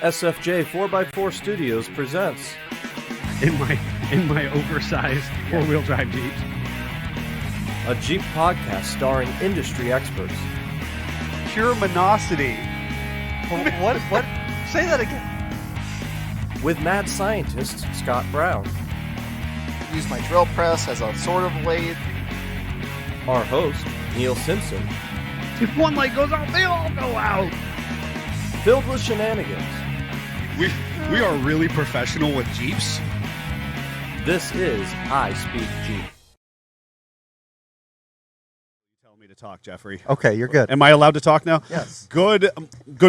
SFJ 4x4 Studios presents in my oversized four-wheel drive Jeep. A Jeep podcast starring industry experts. Pure monosity. What? Say that again. With mad scientist Scott Brown. Use my drill press as a sword of blade. Our host, Neil Simpson. If one light goes out, they all go out. Filled with shenanigans. We are really professional with Jeeps. This is I Speak Jeep. Tell me to talk, Jeffrey. Okay, you're good. Am I allowed to talk now? Yes. Good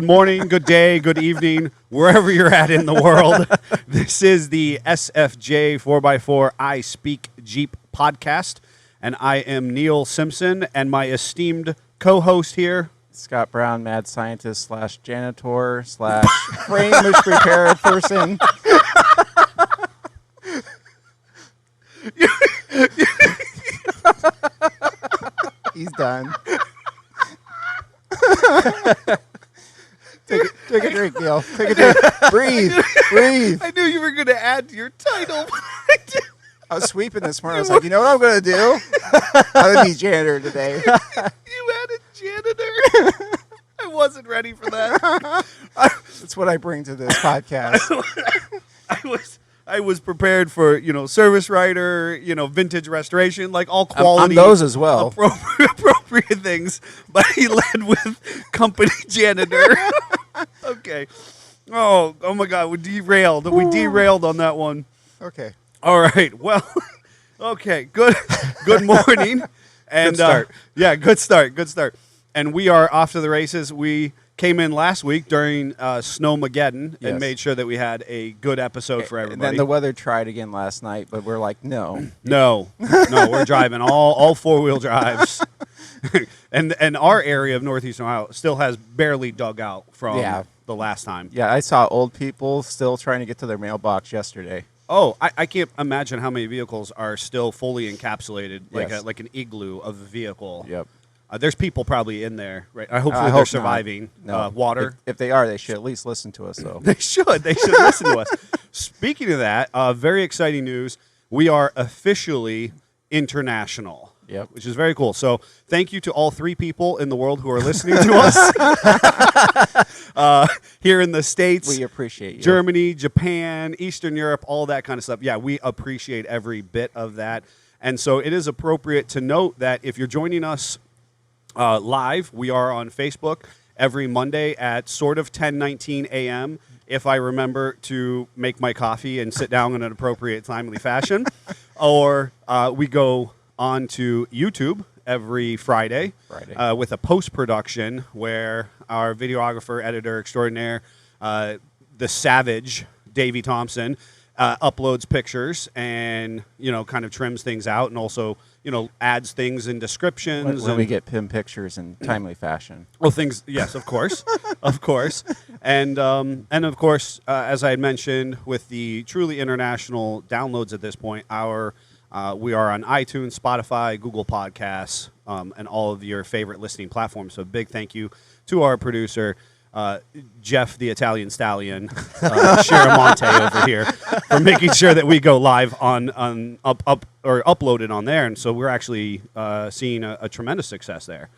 morning, good day, good evening, wherever you're at in the world. This is the SFJ 4x4 I Speak Jeep podcast, and I am Neil Simpson, and my esteemed co-host here, Scott Brown, mad scientist / janitor / frame repair person. He's done. Take a drink, Neil. Take a drink. Breathe. I knew you were going to add to your title. I was sweeping this morning. I was like, you know what I'm going to do? I'm going to be janitor today. You added janitor. I wasn't ready for that. That's what I bring to this podcast. I was prepared for, service writer, vintage restoration, like all quality. I'm those as well. Appropriate things, but he led with company janitor. Okay. Oh my God, we derailed. We derailed on that one. Okay. All right. Well, okay. Good morning. And, good start. Good start. And we are off to the races. We came in last week during Snowmageddon and made sure that we had a good episode for everybody. And then the weather tried again last night, but we're like, no, we're driving all four-wheel drives. and our area of Northeastern Ohio still has barely dug out from the last time. Yeah, I saw old people still trying to get to their mailbox yesterday. Oh, I can't imagine how many vehicles are still fully encapsulated, like an igloo of a vehicle. Yep. There's people probably in there, right? Hopefully they're surviving. No. Water. If they are, they should at least listen to us, though. They should listen to us. Speaking of that, very exciting news. We are officially international. Yep. Which is very cool. So thank you to all three people in the world who are listening to us here in the States. We appreciate you. Germany, Japan, Eastern Europe, all that kind of stuff. Yeah, we appreciate every bit of that. And so it is appropriate to note that if you're joining us live, we are on Facebook every Monday at sort of 10:19 a.m. if I remember to make my coffee and sit down in an appropriate, timely fashion. Or we go on to YouTube every Friday. With a post-production where our videographer, editor extraordinaire, the savage, Davey Thompson, uploads pictures and, kind of trims things out and also, adds things in descriptions. When we get PIM pictures in timely fashion. Well, things, yes, of course, of course. And of course, as I had mentioned, with the truly international downloads at this point, we are on iTunes, Spotify, Google Podcasts, and all of your favorite listening platforms. So big thank you to our producer, Jeff the Italian Stallion, Shiramonte over here, for making sure that we go live on uploaded on there. And so we're actually seeing a tremendous success there.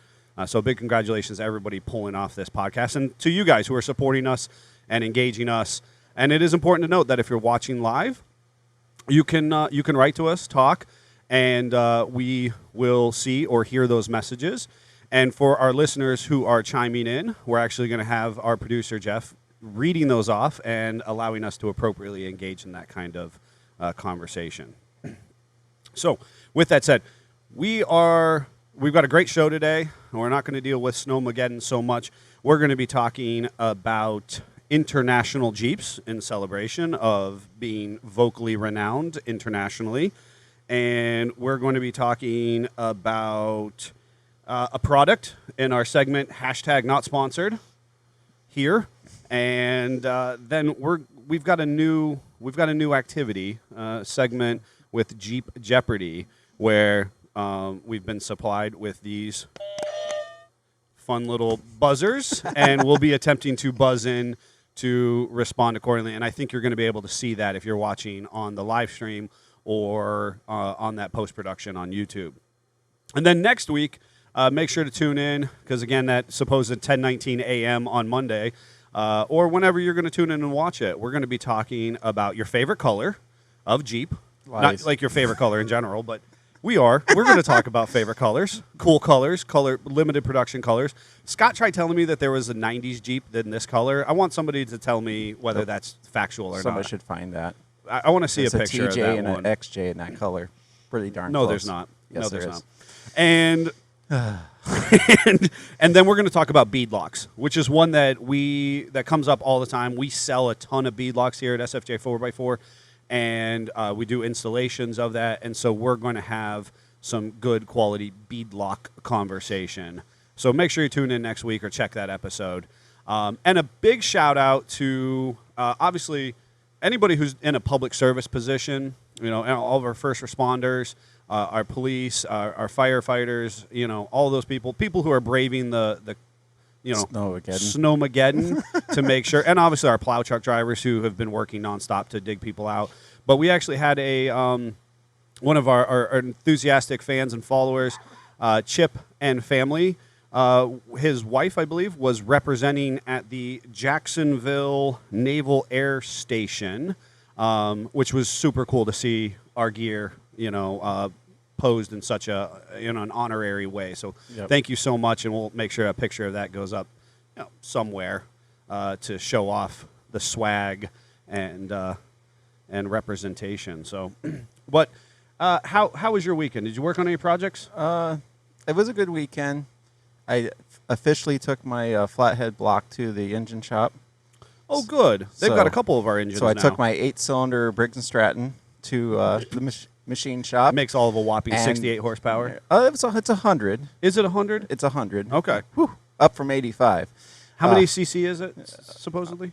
So big congratulations to everybody pulling off this podcast and to you guys who are supporting us and engaging us. And it is important to note that if you're watching live, you can write to us, talk, and we will see or hear those messages. And for our listeners who are chiming in, we're actually going to have our producer, Jeff, reading those off and allowing us to appropriately engage in that kind of conversation. So with that said, we've got a great show today. We're not going to deal with Snowmageddon so much. We're going to be talking about international Jeeps in celebration of being vocally renowned internationally. And we're going to be talking about a product in our segment, #NotSponsored here. And then we've got a new activity segment with Jeep Jeopardy, where we've been supplied with these fun little buzzers, and we'll be attempting to buzz in to respond accordingly. And I think you're going to be able to see that if you're watching on the live stream or on that post-production on YouTube. And then next week, make sure to tune in because, again, that supposed 10:19 a.m. on Monday or whenever you're going to tune in and watch it, we're going to be talking about your favorite color of Jeep. Lies. Not like your favorite color in general, but we're going to talk about favorite colors, cool colors, limited production colors. Scott tried telling me that there was a 90s Jeep in this color. I want somebody to tell me whether that's factual or Somebody not. should find that. I want to see There's a picture TJ of that and one. an XJ in that color. Pretty darn No, close. there's not. Yes, no, there there's is. not. And and then we're going to talk about beadlocks, which is one that comes up all the time. We sell a ton of beadlocks here at SFJ 4x4, and we do installations of that. And so we're going to have some good quality beadlock conversation. So make sure you tune in next week or check that episode. And a big shout out to obviously anybody who's in a public service position. You know, all of our first responders. Our police, our firefighters, you know, all those people who are braving the Snowmageddon to make sure, and obviously our plow truck drivers who have been working nonstop to dig people out. But we actually had one of our enthusiastic fans and followers, Chip and family. His wife, I believe, was representing at the Jacksonville Naval Air Station, which was super cool to see our gear, posed in such an honorary way. So Thank you so much, and we'll make sure a picture of that goes up somewhere to show off the swag and representation. So, but how was your weekend? Did you work on any projects? It was a good weekend. I officially took my flathead block to the engine shop. Oh, good. They've got a couple of our engines So I now. took my 8-cylinder Briggs & Stratton to the machine shop. It makes all of a whopping And- 68 horsepower. It's 100. Is it 100? It's 100. Okay. Up from 85. How many cc is it, supposedly?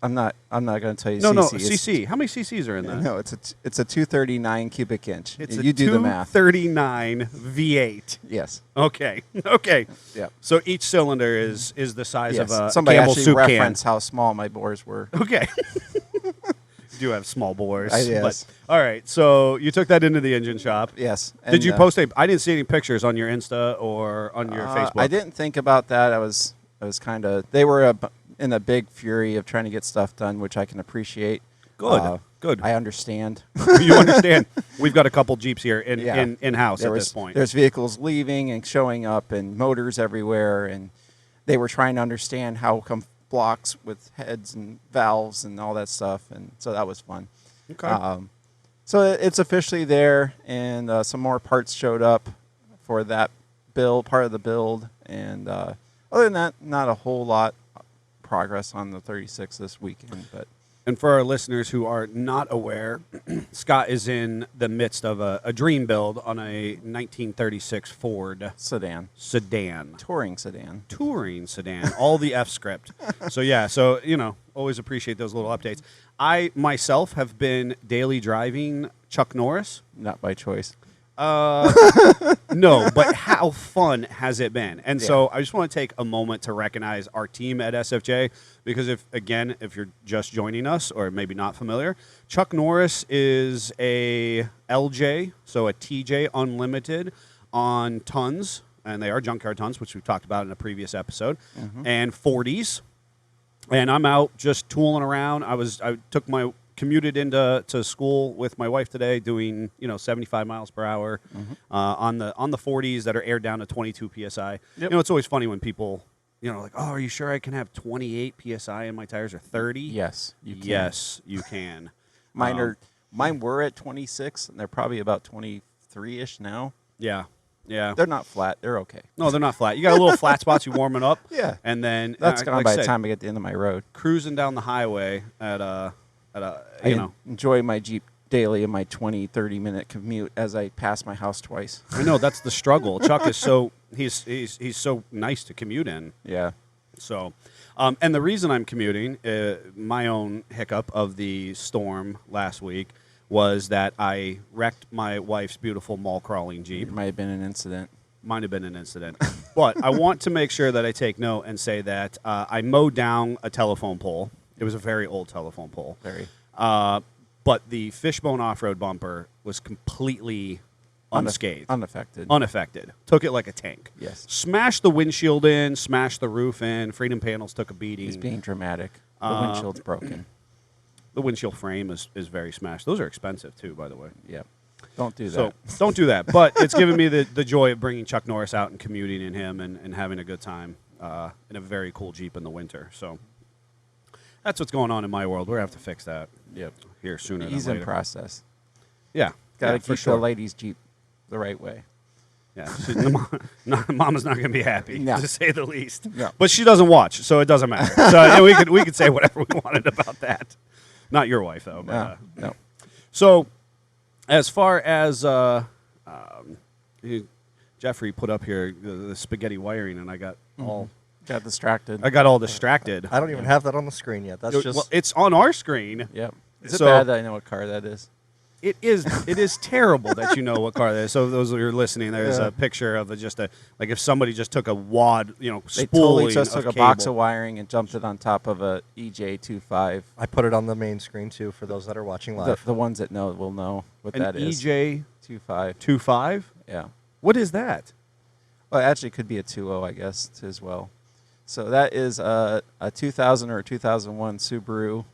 I'm not going to tell you No, CC. cc. How many cc's are in that? No, it's a 239 cubic inch. It's You a do the math. 239 V8. Yes. Okay. Yeah. So each cylinder is the size Yes. of a Somebody Campbell actually soup can. referenced how small my bores were. Okay. You do have small bores. Yes. But, all right. So you took that into the engine shop. Yes. Did And, you post I didn't see any pictures on your Insta or on your Facebook. I didn't think about that. I was kind of. They were in a big fury of trying to get stuff done, which I can appreciate. Good. Good. I understand. You understand. We've got a couple Jeeps here in-house at this point. There's vehicles leaving and showing up and motors everywhere, and they were trying to understand how come blocks with heads and valves and all that stuff, and so that was fun. Okay. So it's officially there, and some more parts showed up for that part of the build, and other than that, not a whole lot progress on the 36 this weekend, but. And for our listeners who are not aware, Scott is in the midst of a dream build on a 1936 Ford Sedan. Touring sedan. All the F script. So always appreciate those little updates. I myself have been daily driving Chuck Norris. Not by choice. No, but how fun has it been? And so I just want to take a moment to recognize our team at SFJ because if you're just joining us or maybe not familiar, Chuck Norris is a LJ, so a TJ Unlimited on tons, and they are junkyard tons, which we've talked about in a previous episode, and 40s. And I'm out just tooling around. I commuted into school with my wife today, doing 75 miles per hour on the 40s that are aired down to 22 psi. Yep. It's always funny when people like, oh, are you sure I can have 28 psi in my tires or 30? Yes, you can. Yes, you can. Mine were at 26, and they're probably about 23-ish now. Yeah. They're not flat. They're okay. No, they're not flat. You got a little flat spots. You warm it up. Yeah. And then That's gone like by I the said, time I get to the end of my road. cruising down the highway at I enjoy my Jeep daily in my 20, 30-minute commute as I pass my house twice. I know that's the struggle. Chuck is he's so nice to commute in. Yeah. So, and the reason I'm commuting, my own hiccup of the storm last week was that I wrecked my wife's beautiful mall crawling Jeep. It might have been an incident. Might have been an incident. But I want to make sure that I take note and say that I mowed down a telephone pole. It was a very old telephone pole. Very But the Fishbone off-road bumper was completely unscathed. unaffected. Took it like a tank. Yes. Smashed the windshield in, smashed the roof in. Freedom panels took a beating. He's being dramatic. The windshield's broken. The windshield frame is very smashed. Those are expensive, too, by the way. Yep. Don't do that. So don't do that. But it's given me the joy of bringing Chuck Norris out and commuting in him and having a good time in a very cool Jeep in the winter. So that's what's going on in my world. We're going to have to fix that here sooner He's than later. in process. Yeah. Got to for keep sure. the lady's Jeep the right way. Yeah, Mama's not going to be happy, No. to say the least. No. But she doesn't watch, so it doesn't matter. So we could say whatever we wanted about that. Not your wife, though. But, No. So, as far as Jeffrey put up here the spaghetti wiring, and I got all distracted. distracted. I don't even have that on the screen yet. That's just Well, it's on our screen. Yep. Is it So- bad that I know what car that is? It is terrible that you know what car that is. So those who are listening, there's a picture of like if somebody just took a wad, They spooling totally just of took a box cable. of wiring and jumped it on top of a EJ25. I put it on the main screen too for those that are watching live. The ones that know will know what An that is. EJ 25. 25. Yeah. What is that? Well, actually, it could be a 2.0, I guess, as well. So that is a 2000 or a 2001 Subaru.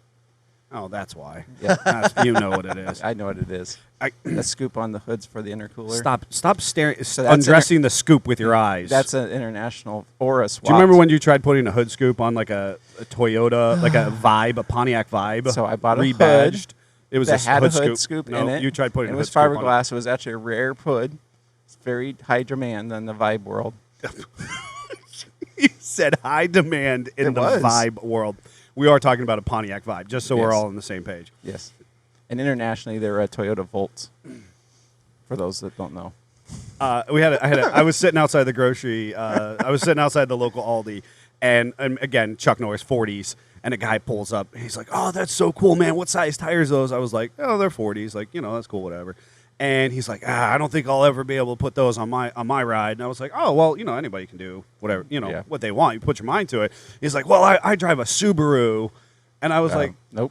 Oh, that's why. Yeah. You know what it is. I know what it is. A scoop on the hoods for the intercooler. Stop staring, So that's undressing the scoop with your eyes. That's an international or a swap. Do you remember when you tried putting a hood scoop on like a Toyota, like a Vibe, a Pontiac Vibe? So I bought a rebadged. hood It was that a had hood a hood scoop no, in it. you tried putting It a was hood scoop on it. fiberglass. It was actually a rare hood. It's very high demand in the Vibe world. You said high demand in It the was. Vibe world. We are talking about a Pontiac Vibe, just so we're Yes. all on the same page. Yes. And internationally, they're Toyota Volts. For those that don't know. I was sitting outside the grocery. I was sitting outside the local Aldi, and again, Chuck Norris 40s, and a guy pulls up. And he's like, "Oh, that's so cool, man! What size tires are those?" I was like, "Oh, they're 40s. Like, that's cool, whatever." And he's like, "I don't think I'll ever be able to put those on my ride." And I was like, "Oh, well, anybody can do whatever, Yeah. what they want. You put your mind to it." He's like, "Well, I drive a Subaru," and I was like, Nope.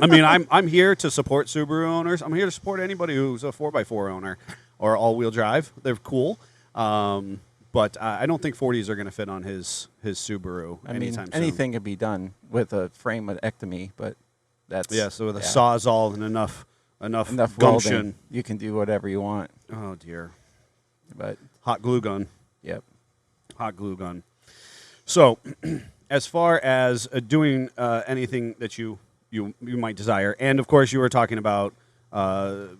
I mean, I'm here to support Subaru owners. I'm here to support anybody who's a 4x4 owner or all-wheel drive. They're cool, but I don't think 40s are going to fit on his Subaru I mean, anytime soon. anything could be done with a frame with ectomy, but that's So with a Sawzall and enough enough gumption. welding, you can do whatever you want. Oh dear, But hot glue gun. yep. Hot glue gun. So, as far as doing anything that you might desire, and of course you were talking about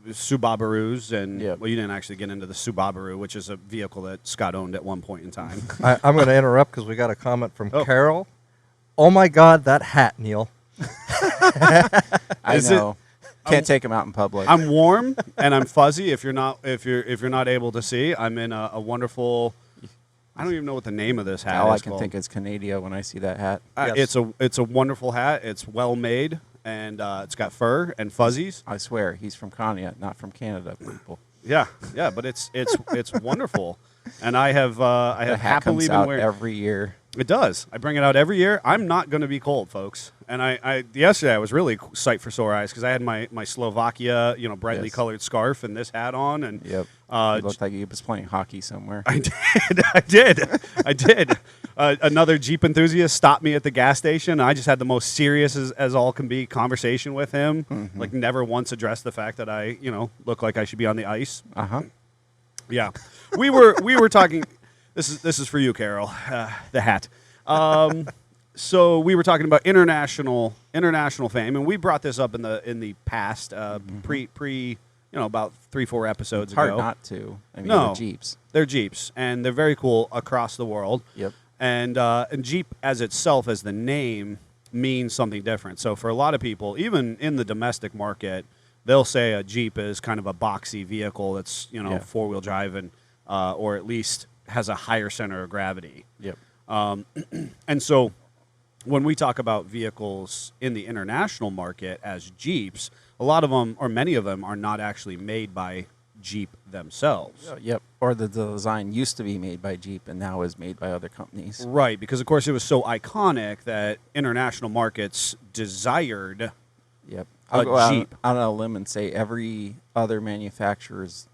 Subarus, and Yep. well, you didn't actually get into the Subaru, which is a vehicle that Scott owned at one point in time. I'm going to interrupt because we got a comment from Oh. Carol. Oh my God, that hat, Neil. I Is it- know. Can't take them out in public. I'm warm and I'm fuzzy. If you're not able to see, I'm in a wonderful. I don't even know what the name of this hat All is I can called. think is Canada when I see that hat. Yes. It's a wonderful hat. It's well made and it's got fur and fuzzies. I swear, he's from Canada, not from Canada, people. Yeah, but it's wonderful, and I have The hat happily comes been out wearing. every year. It does. I bring it out every year. I'm not going to be cold, folks. And I yesterday I was really sight for sore eyes because I had my Slovakia brightly Yes. colored scarf and this hat on, and Yep. Uh, It looked like he was playing hockey somewhere. I did. Another Jeep enthusiast stopped me at the gas station. I just had the most serious as all can be conversation with him. Mm-hmm. Like never once addressed the fact that I look like I should be on the ice. Uh-huh. Yeah, we were talking. This is for you, Carol. The hat. So we were talking about international fame, and we brought this up in the past, pre about 3-4 episodes It's hard ago. not to. I mean, No. the Jeeps. They're Jeeps, and they're very cool across the world. Yep. And Jeep as itself, as the name, means something different. So for a lot of people, even in the domestic market, they'll say a Jeep is kind of a boxy vehicle that's Yeah. 4-wheel drive and or at least has a higher center of gravity. Yep. And so when we talk about vehicles in the international market as Jeeps, a lot of them, or many of them, are not actually made by Jeep themselves. Yep. Or the design used to be made by Jeep and now is made by other companies. Right, because of course it was so iconic that international markets desired. Yep. A I'll go Jeep. out on a limb and say every other manufacturer's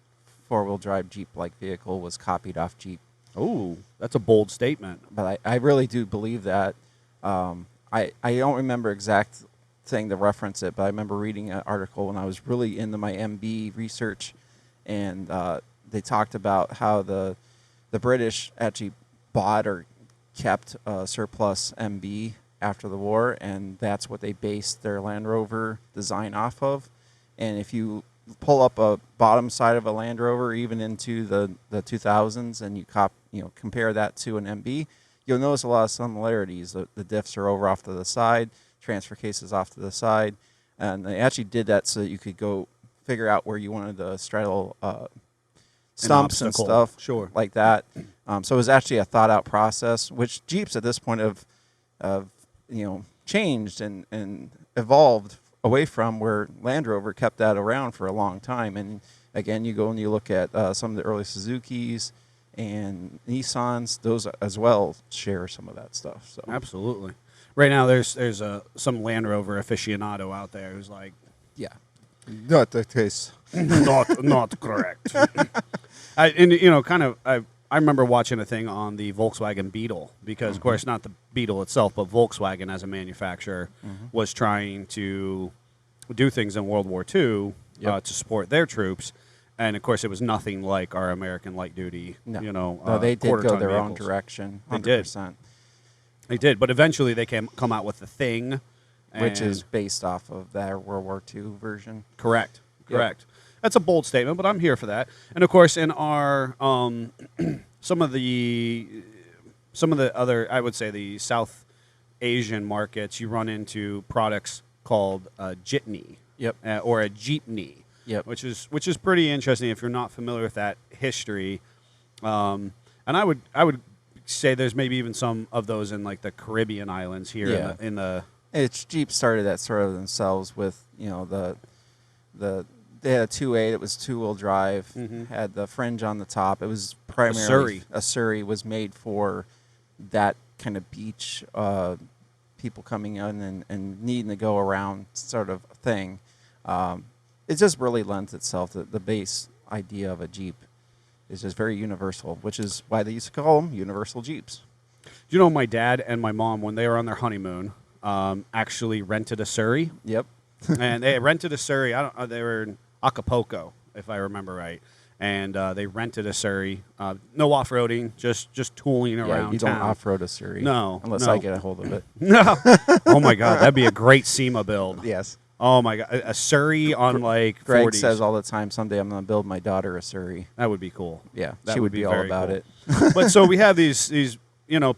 four-wheel drive Jeep-like vehicle was copied off Jeep. Oh, that's a bold statement. But I really do believe that. I don't remember exact thing to reference it, but I remember reading an article when I was really into my MB research, and they talked about how the British actually bought or kept surplus MB after the war, and that's what they based their Land Rover design off of. And if you pull up a bottom side of a Land Rover, even into the 2000s, and you compare that to an MB, you'll notice a lot of similarities. The diffs are over off to the side, transfer cases off to the side, and they actually did that so that you could go figure out where you wanted to straddle stumps and obstacle. stuff Sure. like that. So it was actually a thought-out process, which Jeeps at this point have changed and evolved away from, where Land Rover kept that around for a long time. And again, you go and you look at some of the early Suzukis and Nissans; those as well share some of that stuff. So Absolutely. Right now, there's some Land Rover aficionado out there who's like, yeah, not the case. not correct. I remember watching a thing on the Volkswagen Beetle because, of course, not the Beetle itself, but Volkswagen as a manufacturer was trying to do things in World War II to support their troops. And, of course, it was nothing like our American light duty, No, they did go quarter-ton their own vehicles. direction. 100%. They did. They did, but eventually they come out with the Thing. Which and- is based off of their World War II version. Correct. Yep. Correct. That's a bold statement, but I'm here for that. And of course, in our some of the other, I would say, the South Asian markets, you run into products called a jitney, Yep. or a jeepney, Yep. which is pretty interesting if you're not familiar with that history. And I would say there's maybe even some of those in like the Caribbean islands here Yeah. in the It's Jeep started that sort of themselves with they had a 2.8. It was 2-wheel drive. Had the fringe on the top. It was primarily a Surrey was made for that kind of beach people coming in and needing to go around sort of thing. It just really lends itself to the base idea of a Jeep is just very universal, which is why they used to call them universal Jeeps. Do you know my dad and my mom, when they were on their honeymoon, actually rented a Surrey? Yep. And they rented a Surrey. They were in Acapulco, if I remember right. And they rented a Surrey. No off-roading, just tooling around Yeah, you don't town. off-road a Surrey. No, Unless no. I get a hold of it. No. Oh, my God. That'd be a great SEMA build. Yes. Oh, my God. A Surrey on, like, Greg 40s. says all the time, someday I'm going to build my daughter a Surrey. That would be cool. Yeah, That she would be all very about cool. it. But so we have these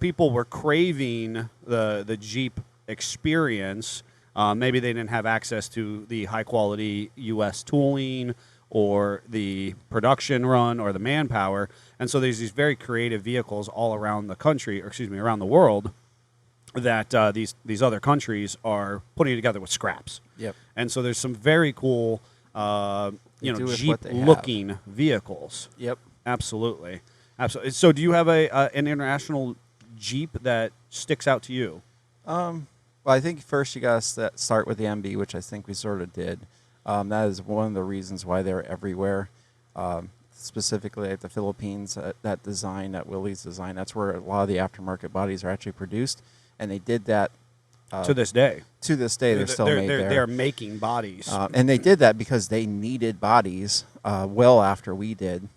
people were craving the Jeep experience. Maybe they didn't have access to the high quality U.S. tooling or the production run or the manpower, and so there's these very creative vehicles all around the country, or excuse me, around the world, that these other countries are putting together with scraps. Yep. And so there's some very cool, do with Jeep what they have. looking vehicles. Yep. Absolutely. Absolutely. So do you have an international Jeep that sticks out to you? Well, I think first you got to start with the MB, which I think we sort of did. That is one of the reasons why they're everywhere. Specifically at the Philippines, that design, that Willys design, that's where a lot of the aftermarket bodies are actually produced. And they did that To this day. to this day. They're still made there. They're making bodies. And they did that because they needed bodies well after we did.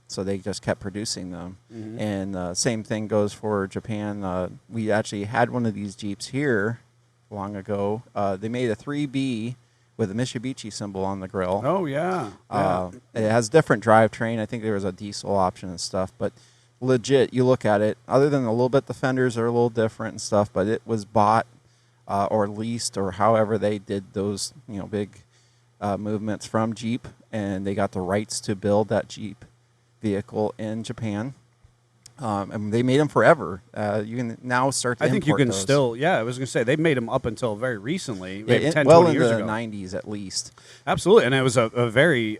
So they just kept producing them. Mm-hmm. And same thing goes for Japan. We actually had one of these Jeeps here long ago. They made a 3B with a Mitsubishi symbol on the grill. Oh, yeah. It has different drivetrain. I think there was a diesel option and stuff. But legit, you look at it, other than a little bit the fenders are a little different and stuff, but it was bought or leased or however they did those big movements from Jeep, and they got the rights to build that Jeep vehicle in Japan. And they made them forever. You can now start to I think you import can those. still, yeah, I was going to say, they've made them up until very recently, maybe Yeah, 10, well 20 into years the ago. 90s at least. Absolutely, and it was a very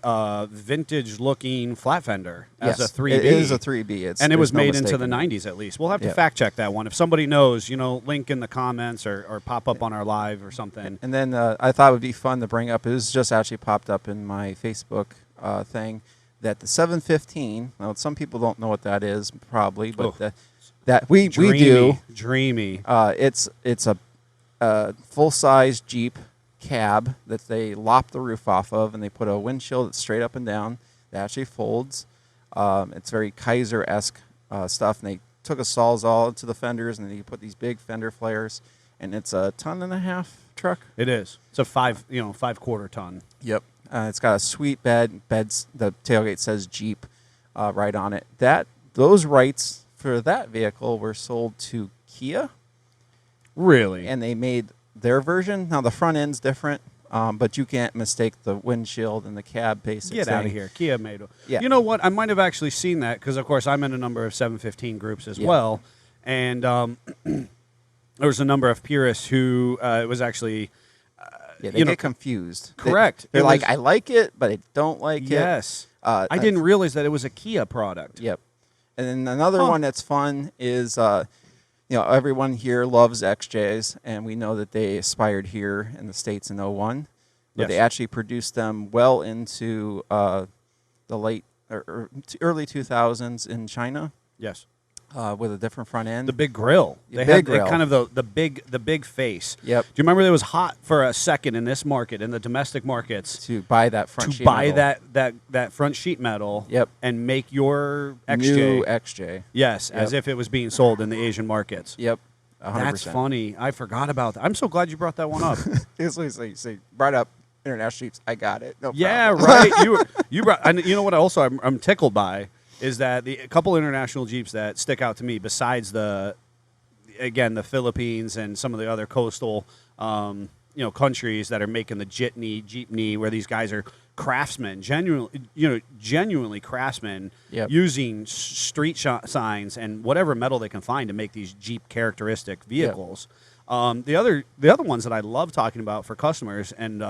vintage-looking flat fender as Yes, a 3B. It is a 3B. And it was there's no made into the mistaking it. 90s at least. We'll have to Yep. fact check that one. If somebody knows, link in the comments or pop up on our live or something. And then I thought it would be fun to bring up. It was just actually popped up in my Facebook thing that the 715. Now, some people don't know what that is, probably, but that we do. Dreamy. It's a full-size Jeep cab that they lop the roof off of, and they put a windshield that's straight up and down that actually folds. It's very Kaiser-esque stuff, and they took a Sawzall to the fenders, and then you put these big fender flares, and it's a 1.5-ton truck. It is. It's a 5.25 ton. Yep. It's got a sweet beds. The tailgate says Jeep right on it. Those rights for that vehicle were sold to Kia, Really? and they made their version. Now the front end's different, but you can't mistake the windshield and the cab basics. Get out of here. Kia made it. Yeah. You know what? I might have actually seen that because, of course, I'm in a number of 715 groups as Yeah. well. And there was a number of purists who it was actually Yeah, they get confused. Correct. They're It like, was- I like it, but I don't like it. yes. I I didn't realize that it was a Kia product. Yep. And then another Huh. one that's fun is, everyone here loves XJs, and we know that they expired here in the States in 01. But Yes. they actually produced them well into the late or early 2000s in China Yes. with a different front end. The big grill. The They big had grill. kind of the big face. Yep. Do you remember it was hot for a second in this market, in the domestic markets, to buy that front to sheet buy metal. that front sheet metal Yep. and make your XJ. New XJ. Yes, as Yep. if it was being sold in the Asian markets. Yep. 100%. That's funny. I forgot about that. I'm so glad you brought that one up. It's like say, brought up international sheets. I got it. No Yeah, problem. right. You brought. And you know what? Also, I'm tickled by is that a couple international Jeeps that stick out to me besides the Philippines and some of the other coastal countries that are making the jeepney, where these guys are craftsmen, genuinely craftsmen, Yep. using street signs and whatever metal they can find to make these Jeep characteristic vehicles. The other ones that I love talking about for customers and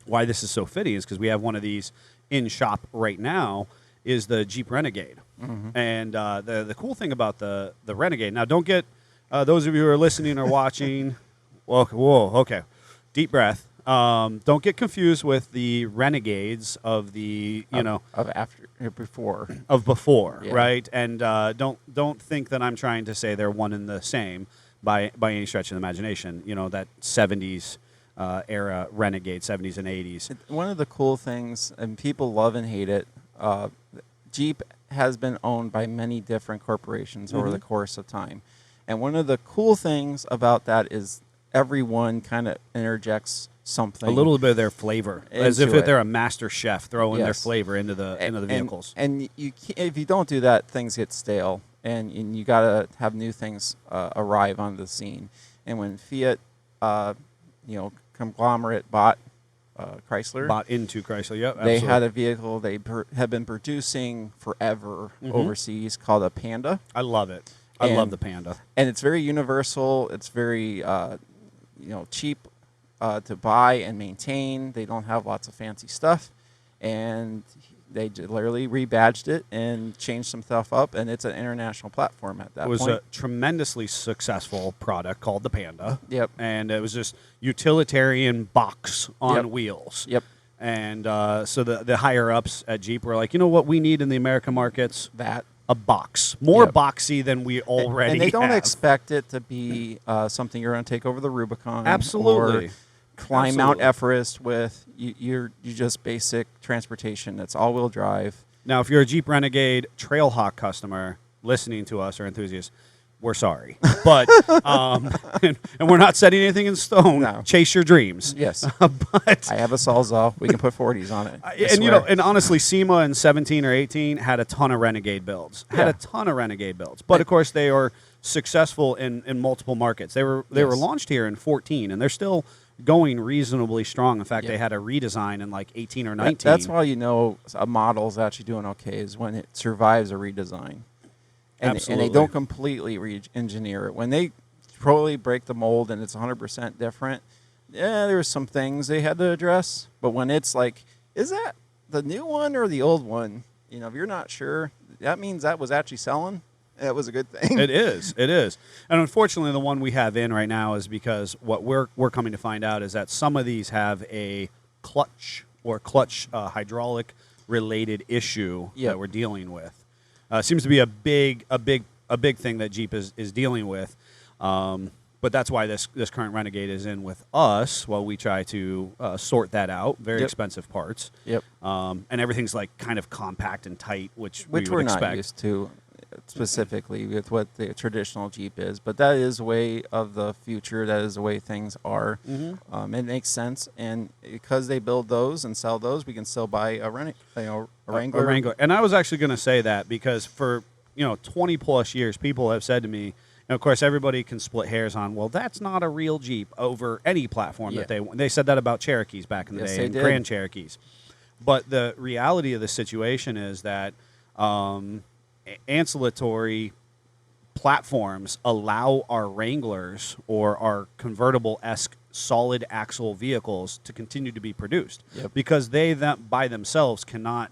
why this is so fitting is because we have one of these in shop right now is the Jeep Renegade. Mm-hmm. And the cool thing about the Renegade, now don't get those of you who are listening or watching, okay, deep breath. Don't get confused with the Renegades of the Before. of before, Yeah. right? And don't think that I'm trying to say they're one and the same by any stretch of the imagination. That 70s era Renegade, 70s and 80s. One of the cool things, and people love and hate it, Jeep has been owned by many different corporations over the course of time. And one of the cool things about that is everyone kind of interjects something. A little bit of their flavor, as if Into it. they're a master chef throwing their Yes. flavor into the vehicles. And if you don't do that, things get stale, and you got to have new things arrive on the scene. And when Fiat, conglomerate bought Chrysler, Bought into Chrysler, yep. they absolutely. had a vehicle they have been producing forever overseas called a Panda. I love it. I love And- the Panda. And it's very universal. It's very, cheap to buy and maintain. They don't have lots of fancy stuff, and they literally rebadged it and changed some stuff up. And it's an international platform at that It was point. a tremendously successful product called the Panda. Yep. And it was just utilitarian box on Yep. wheels. Yep. And so the higher ups at Jeep were like, you know what we need in the American markets? That. A box. More Yep. boxy than we already And they don't have. expect it to be something you're going to take over the Rubicon. Absolutely. Or climb Mount Absolutely. Everest with. You just basic transportation. That's all-wheel drive. Now, if you're a Jeep Renegade Trailhawk customer listening to us or enthusiast, we're sorry. But, and we're not setting anything in stone. No. Chase your dreams. Yes. But I have a Sawzall. We can put 40s on it. I and swear. and honestly, SEMA in 17 or 18 had a ton of Renegade builds. Yeah. But of course, they are successful in multiple markets. They were Yes. launched here in 14, and they're still going reasonably strong. In fact, Yep. they had a redesign in like 18 or 19. That's why a model's actually doing okay is when it survives a redesign. and Absolutely. they don't completely re-engineer it. When they totally break the mold and it's 100% different, yeah, there's some things they had to address. But when it's like, is that the new one or the old one? You know, if you're not sure, that means that was actually selling. That was a good thing. It is. It is. And unfortunately, the one we have in right now is because what we're coming to find out is that some of these have a clutch hydraulic related issue Yep. that we're dealing with. Seems to be a big thing that Jeep is dealing with. But that's why this current Renegade is in with us while we try to sort that out. Very Yep. expensive parts. Yep. And everything's like kind of compact and tight, which we Which would we're expect. not used to specifically with what the traditional Jeep is. But that is a way of the future. That is the way things are. Mm-hmm. It makes sense. And because they build those and sell those, we can still buy a Wrangler. A Wrangler. And I was actually going to say that because for 20 plus years, people have said to me, and of course, everybody can split hairs on, well, that's not a real Jeep over any platform that they said that about Cherokees back in the Yes, day, they and did. Grand Cherokees. But the reality of the situation is that ancillary platforms allow our Wranglers or our convertible-esque solid axle vehicles to continue to be produced Yep. because they by themselves cannot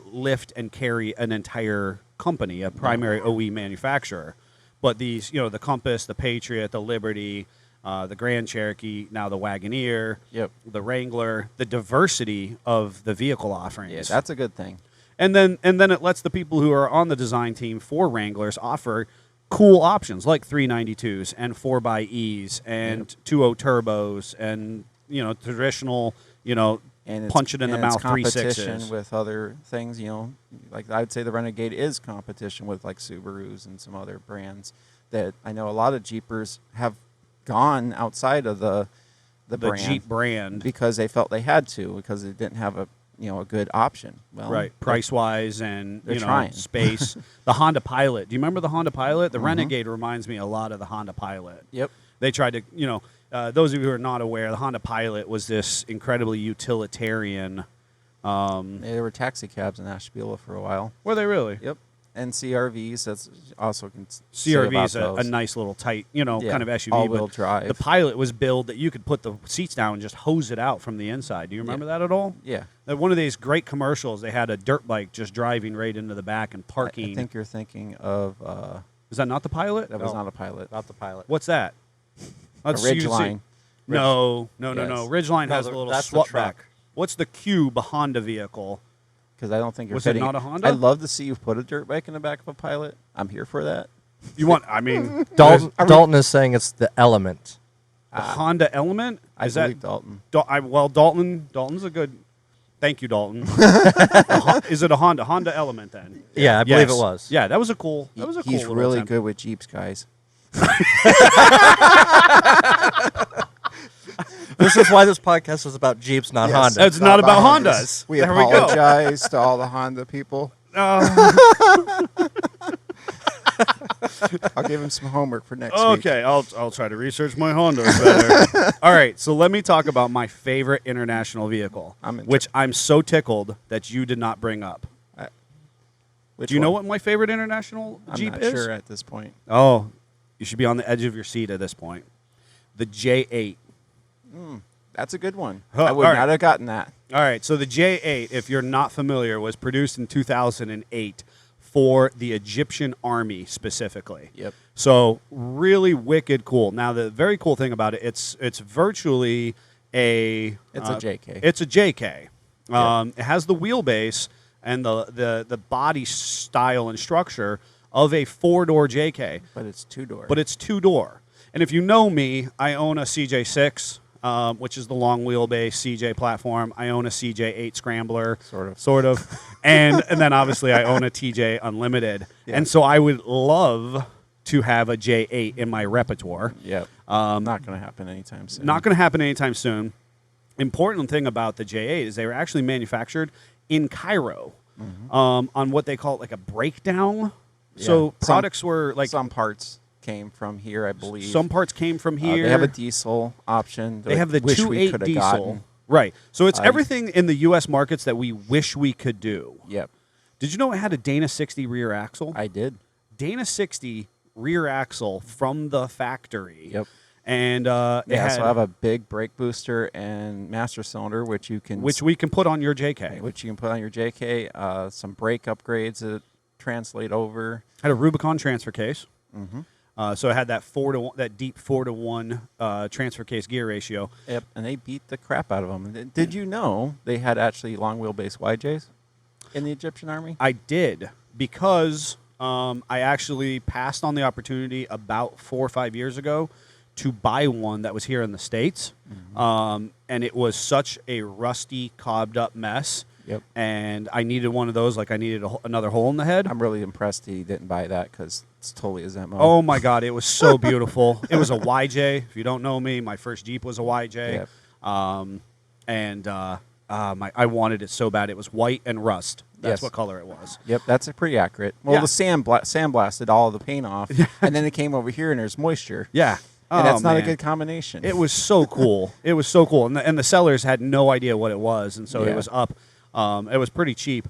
lift and carry an entire company, a primary OE manufacturer. But these, the Compass, the Patriot, the Liberty, the Grand Cherokee, now the Wagoneer, Yep. the Wrangler, the diversity of the vehicle offerings. Yeah, that's a good thing. And then it lets the people who are on the design team for Wranglers offer cool options like 392s and 4xEs and 2.0 turbos and traditional And it's, punch it in the and it's mouth competition 3.6s. with other things, like I'd say the Renegade is competition with like Subarus and some other brands that I know a lot of Jeepers have gone outside of the brand Jeep brand. because they felt they had to because they didn't have a good option. Well, Right, price wise and they're trying. space. The Honda Pilot. Do you remember the Honda Pilot? The Renegade reminds me a lot of the Honda Pilot. Yep. They tried to, those of you who are not aware, the Honda Pilot was this incredibly utilitarian. There were taxi cabs in Ashtabula for a while. Were they really? Yep. And CRVs. That's also CRV is a nice little tight, kind of SUV. all-wheel but drive. The Pilot was built that you could put the seats down and just hose it out from the inside. Do you remember that at all? Yeah. One of these great commercials, they had a dirt bike just driving right into the back and parking. I think you're thinking of. Is that not the Pilot? That was not a Pilot. Not the Pilot. What's that? A Let's see- Ridgeline. No. Yes. Ridgeline No, has a little that's the swap truck. back. What's the Cube, a Honda vehicle? Because I don't think you're Was it fitting. not a Honda? I'd love to see you put a dirt bike in the back of a Pilot. I'm here for that. You want? I mean, Dalton is saying it's the Element. the Honda Element. I Is believe that Dalton. Dalton's a good. Thank you, Dalton. Is it a Honda? Honda Element then? Yeah, I believe Yes. it was. Yeah, that was a cool. That was a cool. He's little really attempt. good with Jeeps, guys. This is why this podcast is about Jeeps, not Yes. Honda. It's not about Hondas. We There we go. apologize to all the Honda people. Uh, I'll give him some homework for next week. okay, I'll try to research my Hondas better. All right, so let me talk about my favorite international vehicle, which I'm so tickled that you did not bring up. Which Do you know one? what my favorite international I'm Jeep not is? sure at this point. Oh, you should be on the edge of your seat at this point. The J8. That's a good one. Huh, I would all right. not have gotten that. All right, so the J8, if you're not familiar, was produced in 2008 for the Egyptian army specifically. Yep. So really wicked cool. Now the very cool thing about it, it's virtually a It's a JK. It's a JK. Yeah. It has the wheelbase and the body style and structure of a 4-door JK, But it's two-door. but it's 2-door. And if you know me, I own a CJ6. Which is the long wheelbase CJ platform. I own a CJ8 Scrambler, sort of, and then obviously I own a TJ Unlimited, and so I would love to have a J8 in my repertoire. Yep. Not going to happen anytime soon. Not going to happen anytime soon. Important thing about the J8 is they were actually manufactured in Cairo on what they call like a breakdown. Yeah. So products were like some parts came from here, I believe. some parts came from here. They have a diesel option. They have the wish we 2.8 could have diesel. gotten. Right. So it's everything in the U.S. markets that we wish we could do. Yep. Did you know it had a Dana 60 rear axle? I did. Dana 60 rear axle from the factory. Yep. And Yeah, it so I have a big brake booster and master cylinder, which we can put on your JK. Which you can put on your JK. Some brake upgrades that translate over. had a Rubicon transfer case. Mm-hmm. So it had that deep 4-to-1 transfer case gear ratio. Yep, and they beat the crap out of them. Did you know they had actually long wheelbase YJs in the Egyptian Army? I did, because I actually passed on the opportunity about 4 or 5 years ago to buy one that was here in the States. Mm-hmm. And it was such a rusty, cobbed up mess. Yep. And I needed one of those, like I needed another hole in the head. I'm really impressed he didn't buy that because it's totally his MO. Oh my God, it was so beautiful. It was a YJ. If you don't know me, my first Jeep was a YJ. Yep. I wanted it so bad. It was white and rust. That's Yes. what color it was. Yep, that's pretty accurate. Well, Yeah. the sandblasted all the paint off, and then it came over here and there's moisture. Yeah. And that's not a man. good combination. It was so cool. It was so cool. And the sellers had no idea what it was. And so Yeah. it was up. It was pretty cheap.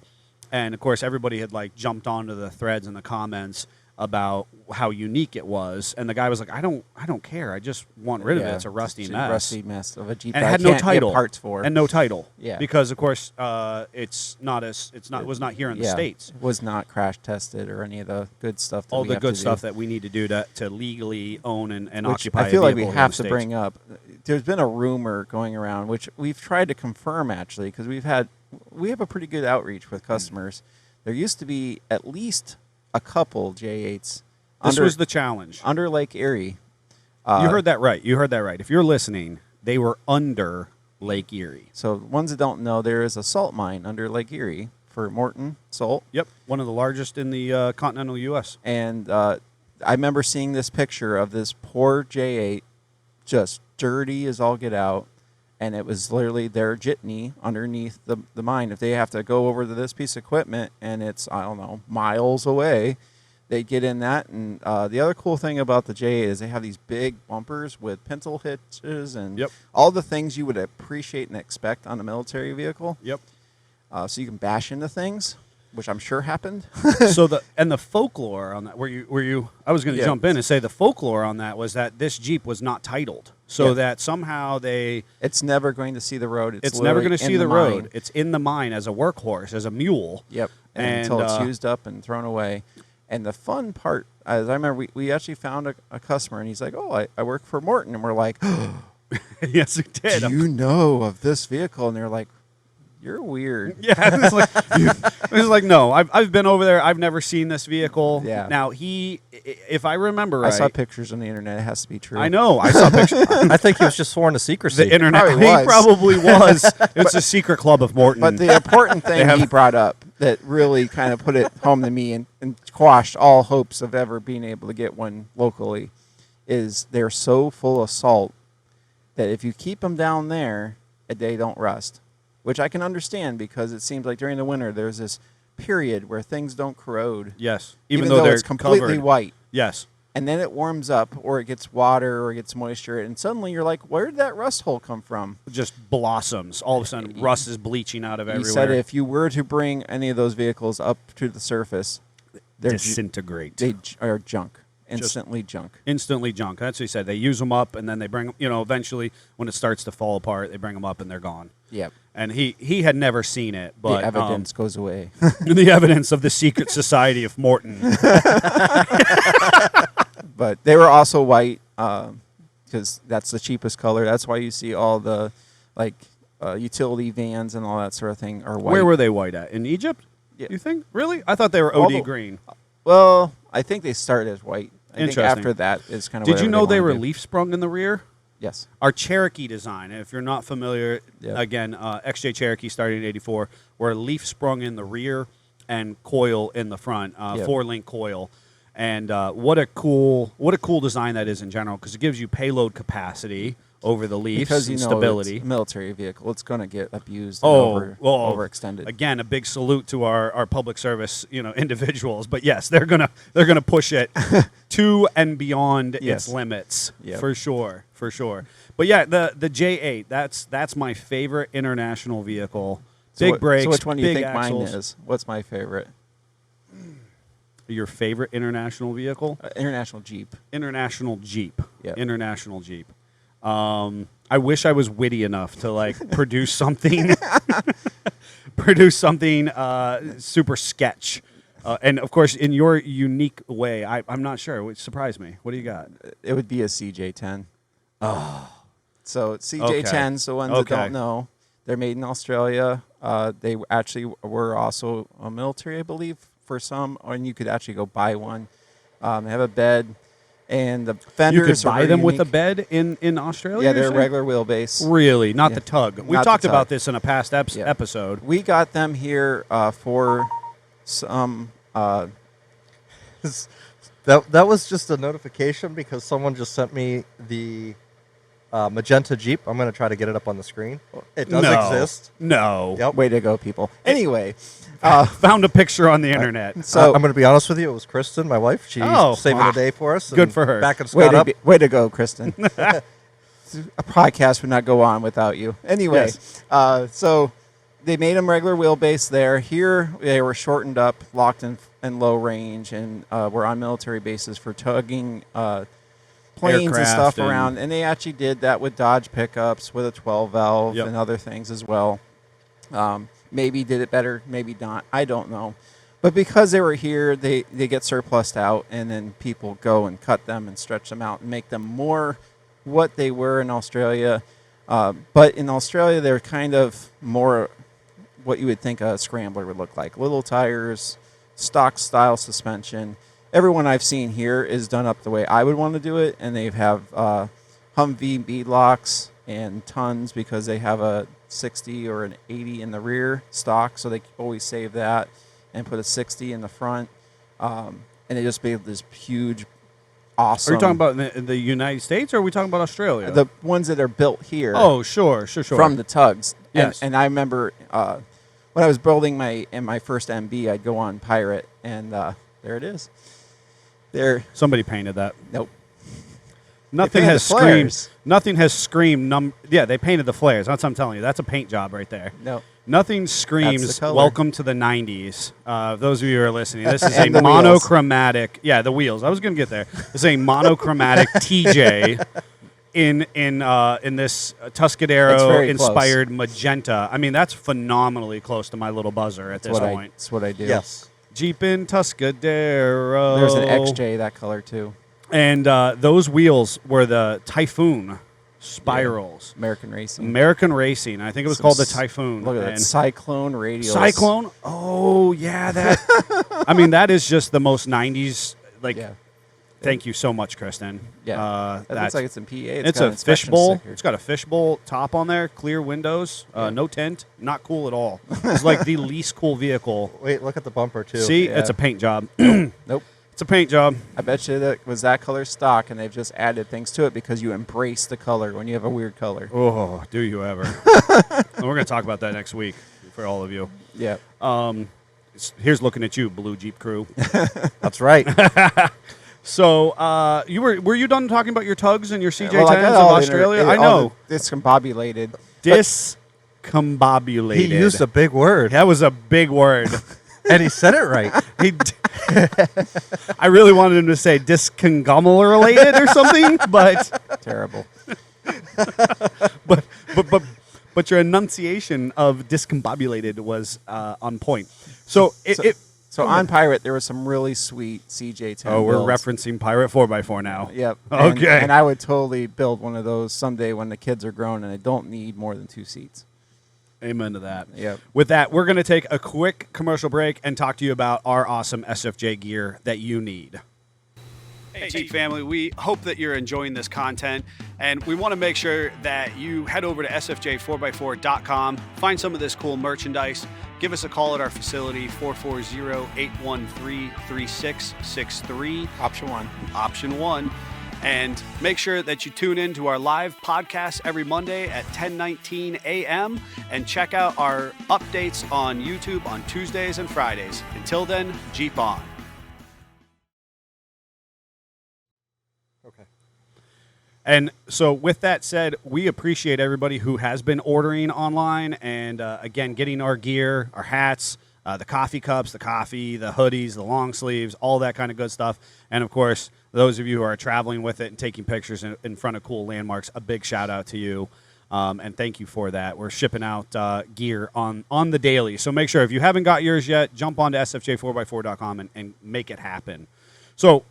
And, of course, everybody had, like, jumped onto the threads and the comments about how unique it was. And the guy was like, I don't care. I just want rid of it. It's a rusty mess. Rusty mess of a Jeep And it that had I no can't get title. parts for. And no title. Yeah. Because, of course, it was not here in the States. It was not crash tested or any of the good stuff. That All we the have good to stuff do. that we need to do to legally own and Which occupy I feel a like we vehicle here in have the to States. bring up. There's been a rumor going around, which we've tried to confirm actually, because we have a pretty good outreach with customers. There used to be at least a couple J8s. This was the challenge. under Lake Erie. You heard that right. If you're listening, they were under Lake Erie. So ones that don't know, there is a salt mine under Lake Erie for Morton salt. Yep, one of the largest in the continental U.S. And I remember seeing this picture of this poor J8, just dirty as all get out. And it was literally their jitney underneath the mine. If they have to go over to this piece of equipment and it's, I don't know, miles away, they get in that. And the other cool thing about the J8 is they have these big bumpers with pintle hitches and Yep. all the things you would appreciate and expect on a military vehicle. Yep. So you can bash into things, which I'm sure happened. So the folklore on that, I was going to Yeah. jump in and say the folklore on that was that this Jeep was not titled, so Yeah. that somehow It's never going to see the road. it's never going to see the mine. road. It's in the mine as a workhorse, as a mule. Yep. And, Until it's used up and thrown away. And the fun part, as I remember, we actually found a customer, and he's like, "Oh, I work for Morton," and we're like, Yes, it did. "Do you know of this vehicle?" And they're like, "You're weird." Yeah, it was like no. I've been over there. I've never seen this vehicle. Yeah. Now if I remember right, I saw pictures on the internet. It has to be true. I know. I saw pictures. I think he was just sworn to secrecy. The internet. Probably He was. probably was. It's a secret club of Morton. But the important thing he brought up that really kind of put it home to me and quashed all hopes of ever being able to get one locally is they're so full of salt that if you keep them down there, they don't rust. Which I can understand because it seems like during the winter there's this period where things don't corrode. yes, Even though though they're it's completely covered. white. Yes. And then it warms up or it gets water or it gets moisture. And suddenly you're like, where did that rust hole come from? Just blossoms. All of a sudden, rust is bleaching out of He everywhere. said if you were to bring any of those vehicles up to the surface, they're disintegrate. they are junk. Instantly junk. Instantly junk. That's what he said. They use them up, and then they bring them. Eventually, when it starts to fall apart, they bring them up, and they're gone. Yep. And he had never seen it, but The evidence goes away. the evidence of the secret society of Morton. But they were also white because that's the cheapest color. That's why you see all the utility vans and all that sort of thing are white. Where were they white at? In Egypt? Yeah. You think? Really? I thought they were All OD the- green. Well, I think they started as white. I think Interesting. after that is kind of. Did you know they were leaf? leaf sprung in the rear? Yes. Our Cherokee design, and if you're not familiar, Yep. again, XJ Cherokee started in '84, were leaf sprung in the rear and coil in the front, Yep. 4-link coil. And what a cool design that is in general, because it gives you payload capacity over the leaves Because and you know stability. it's a military vehicle, it's going to get abused and overextended. Again, a big salute to our public service, individuals. But yes, they're gonna push it to and beyond Yes. its limits Yep. for sure. But yeah, the J8, that's my favorite international vehicle. Big brakes, So which one do you big think axles. mine is? What's my favorite? Your favorite international vehicle? International Jeep. International Jeep. Yeah. International Jeep. I wish I was witty enough to like produce something, super sketch, and of course in your unique way. I'm not sure. Which surprised me. What do you got? It would be a CJ10. Oh. So CJ10s, the ones that Okay. don't know, they're made in Australia. They actually were also military, I believe, for some, and you could actually go buy one. They have a bed, and the fenders You could are buy very them with a unique. bed in Australia? Yeah, you're they're saying? regular wheelbase. Really, not Yeah. the tug. We've Not the talked tug. about this in a past Yeah. episode. We got them here for some. That was just a notification because someone just sent me the magenta Jeep. I'm going to try to get it up on the screen. It does exist. No. Yep. Way to go, people. Anyway, Found a picture on the internet. so I'm going to be honest with you. It was Kristen, my wife. She's saving the day for us. Good and for her. Backing Scott up. way to go, Kristen. A podcast would not go on without you. Anyway, Yes. so they made them regular wheelbase there. Here they were shortened up, locked in low range, and were on military bases for tugging planes and Aircraft stuff and- around. And they actually did that with Dodge pickups with a 12 valve Yep. and other things as well. Maybe did it better, maybe not. I don't know. But because they were here, they get surplused out, and then people go and cut them and stretch them out and make them more what they were in Australia. But in Australia, they're kind of more what you would think a scrambler would look like. Little tires, stock style suspension. Everyone I've seen here is done up the way I would want to do it, and they have Humvee bead locks and tons because they have a 60 or an 80 in the rear stock, so they always save that and put a 60 in the front, and they just made this huge, awesome. Are you talking about in the United States, or are we talking about Australia? the ones that are built here? Oh, sure. From the tugs. Yes. And I remember when I was building my first MB, I'd go on Pirate, and there it is. There. Somebody painted that. Nope. Nothing painted has the screamed. flares. Nothing has screamed. Yeah, they painted the flares. That's what I'm telling you. That's a paint job right there. No. Nothing screams color. welcome to the 90s. Those of you who are listening, this is a And the wheels. monochromatic. Yeah, the wheels. I was going to get there. This is a monochromatic TJ in this It's Tuscadero very inspired magenta. I mean, that's phenomenally close to my little buzzer at this point. That's what I do. Yes. Jeep in Tuscadero. There's an XJ that color too. And those wheels were the Typhoon spirals. American Racing. American Racing. I think it was called the Typhoon. Look at that And Cyclone radials. Cyclone. Oh yeah, that. I mean, that is just the most '90s. Like, Yeah. thank you so much, Kristen. Yeah. That that's looks like it's in PA. it's got an a inspection fishbowl. sticker. It's got a fishbowl top on there, clear windows, no tint. Not cool at all. It's like the least cool vehicle. Wait, look at the bumper, too. See, Yeah. it's a paint job. Nope. It's a paint job. I bet you that was that color stock, and they've just added things to it because you embrace the color when you have a weird color. Oh, do you ever? And we're going to talk about that next week for all of you. Yeah. Here's looking at you, Blue Jeep crew. That's right. So, were you done talking about your tugs and your CJ10s Well, I got of all the Australia? inter- I all know. the discombobulated. Discombobulated. He used a big word, That was a big word. and he said it right. I really wanted him to say discongomulated or something, but Terrible. but your enunciation of discombobulated was on point. So So on Pirate, there was some really sweet CJ10. oh, we're builds. referencing Pirate 4x4 now. Yep. Okay. And I would totally build one of those someday when the kids are grown and they don't need more than 2 seats. Amen to that. Yep. With that, we're going to take a quick commercial break and talk to you about our awesome SFJ gear that you need. Hey, Jeep family, we hope that you're enjoying this content, and we want to make sure that you head over to sfj4x4.com, find some of this cool merchandise, give us a call at our facility, 440-813-3663. Option 1. And make sure that you tune in to our live podcast every Monday at 10:19 a.m. and check out our updates on YouTube on Tuesdays and Fridays. Until then, Jeep on. Okay. And so with that said, we appreciate everybody who has been ordering online and, again, getting our gear, our hats, the coffee cups, the coffee, the hoodies, the long sleeves, all that kind of good stuff. And, of course, those of you who are traveling with it and taking pictures in front of cool landmarks, a big shout-out to you. And thank you for that. We're shipping out gear on the daily. So make sure, if you haven't got yours yet, jump on to sfj4x4.com and make it happen. So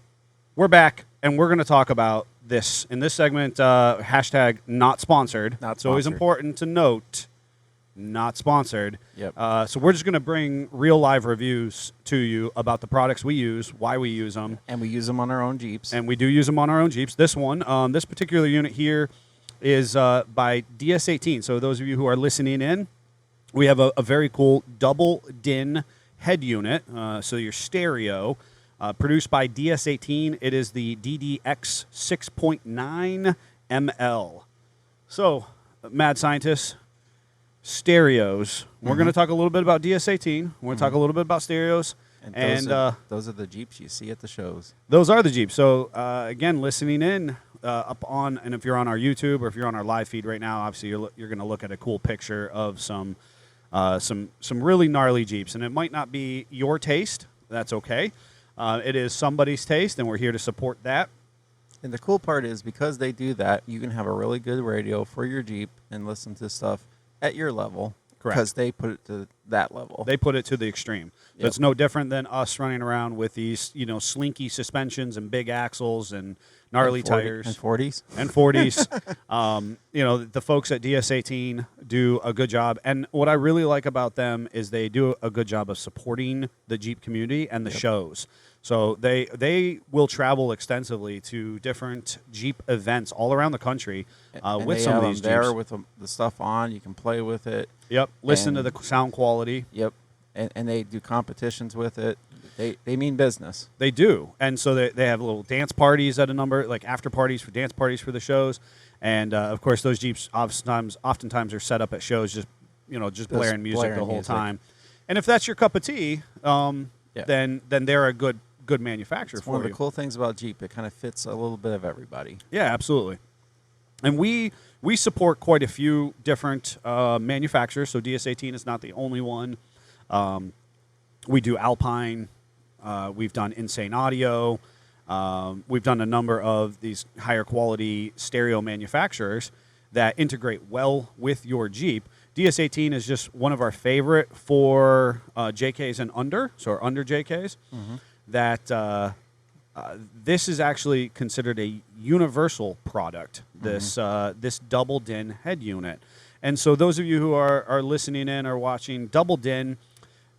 we're back, and we're going to talk about this. In this segment, hashtag not sponsored. Not It's always sponsored. important to note, not sponsored. Yep. So we're just going to bring real live reviews to you about the products we use, why we use them. And we use them on our own Jeeps. And we do use them on our own Jeeps. This one, this particular unit here is by DS18. So those of you who are listening in, we have a very cool double DIN head unit. So your stereo, produced by DS18. It is the DDX 6.9 ML. So, mad scientists, stereos. We're going to talk a little bit about DS18. We're going to talk a little bit about stereos. And those are the Jeeps you see at the shows. Those are the Jeeps. So, again, listening in up on, and if you're on our YouTube or if you're on our live feed right now, obviously you're going to look at a cool picture of some really gnarly Jeeps. And it might not be your taste. That's okay. It is somebody's taste, and we're here to support that. And the cool part is, because they do that, you can have a really good radio for your Jeep and listen to stuff at your level. Correct. Because they put it to that level. They put it to the extreme. So Yep. it's no different than us running around with these, slinky suspensions and big axles and gnarly And 40 tires. And 40s. And 40s. The folks at DS18 do a good job. And what I really like about them is they do a good job of supporting the Jeep community and the shows. So they will travel extensively to different Jeep events all around the country And with they some have of these them there Jeeps. with the stuff on. You can play with it. Yep. Listen to and- the sound quality. Yep. And they do competitions with it. They mean business. They do. And so they have little dance parties at a number, like after parties for dance parties for the shows. And, of course, those Jeeps oftentimes are set up at shows just blaring music blaring the whole music. time. And if that's your cup of tea, then they're a good manufacturer It's for one of you. the cool things about Jeep. It kind of fits a little bit of everybody. Yeah, absolutely. And we support quite a few different manufacturers. So DS18 is not the only one. We do Alpine. We've done Insane Audio. We've done a number of these higher quality stereo manufacturers that integrate well with your Jeep. DS18 is just one of our favorite for JKs and under, so under JKs. That this is actually considered a universal product, this double DIN head unit. And so those of you who are listening in or watching, double DIN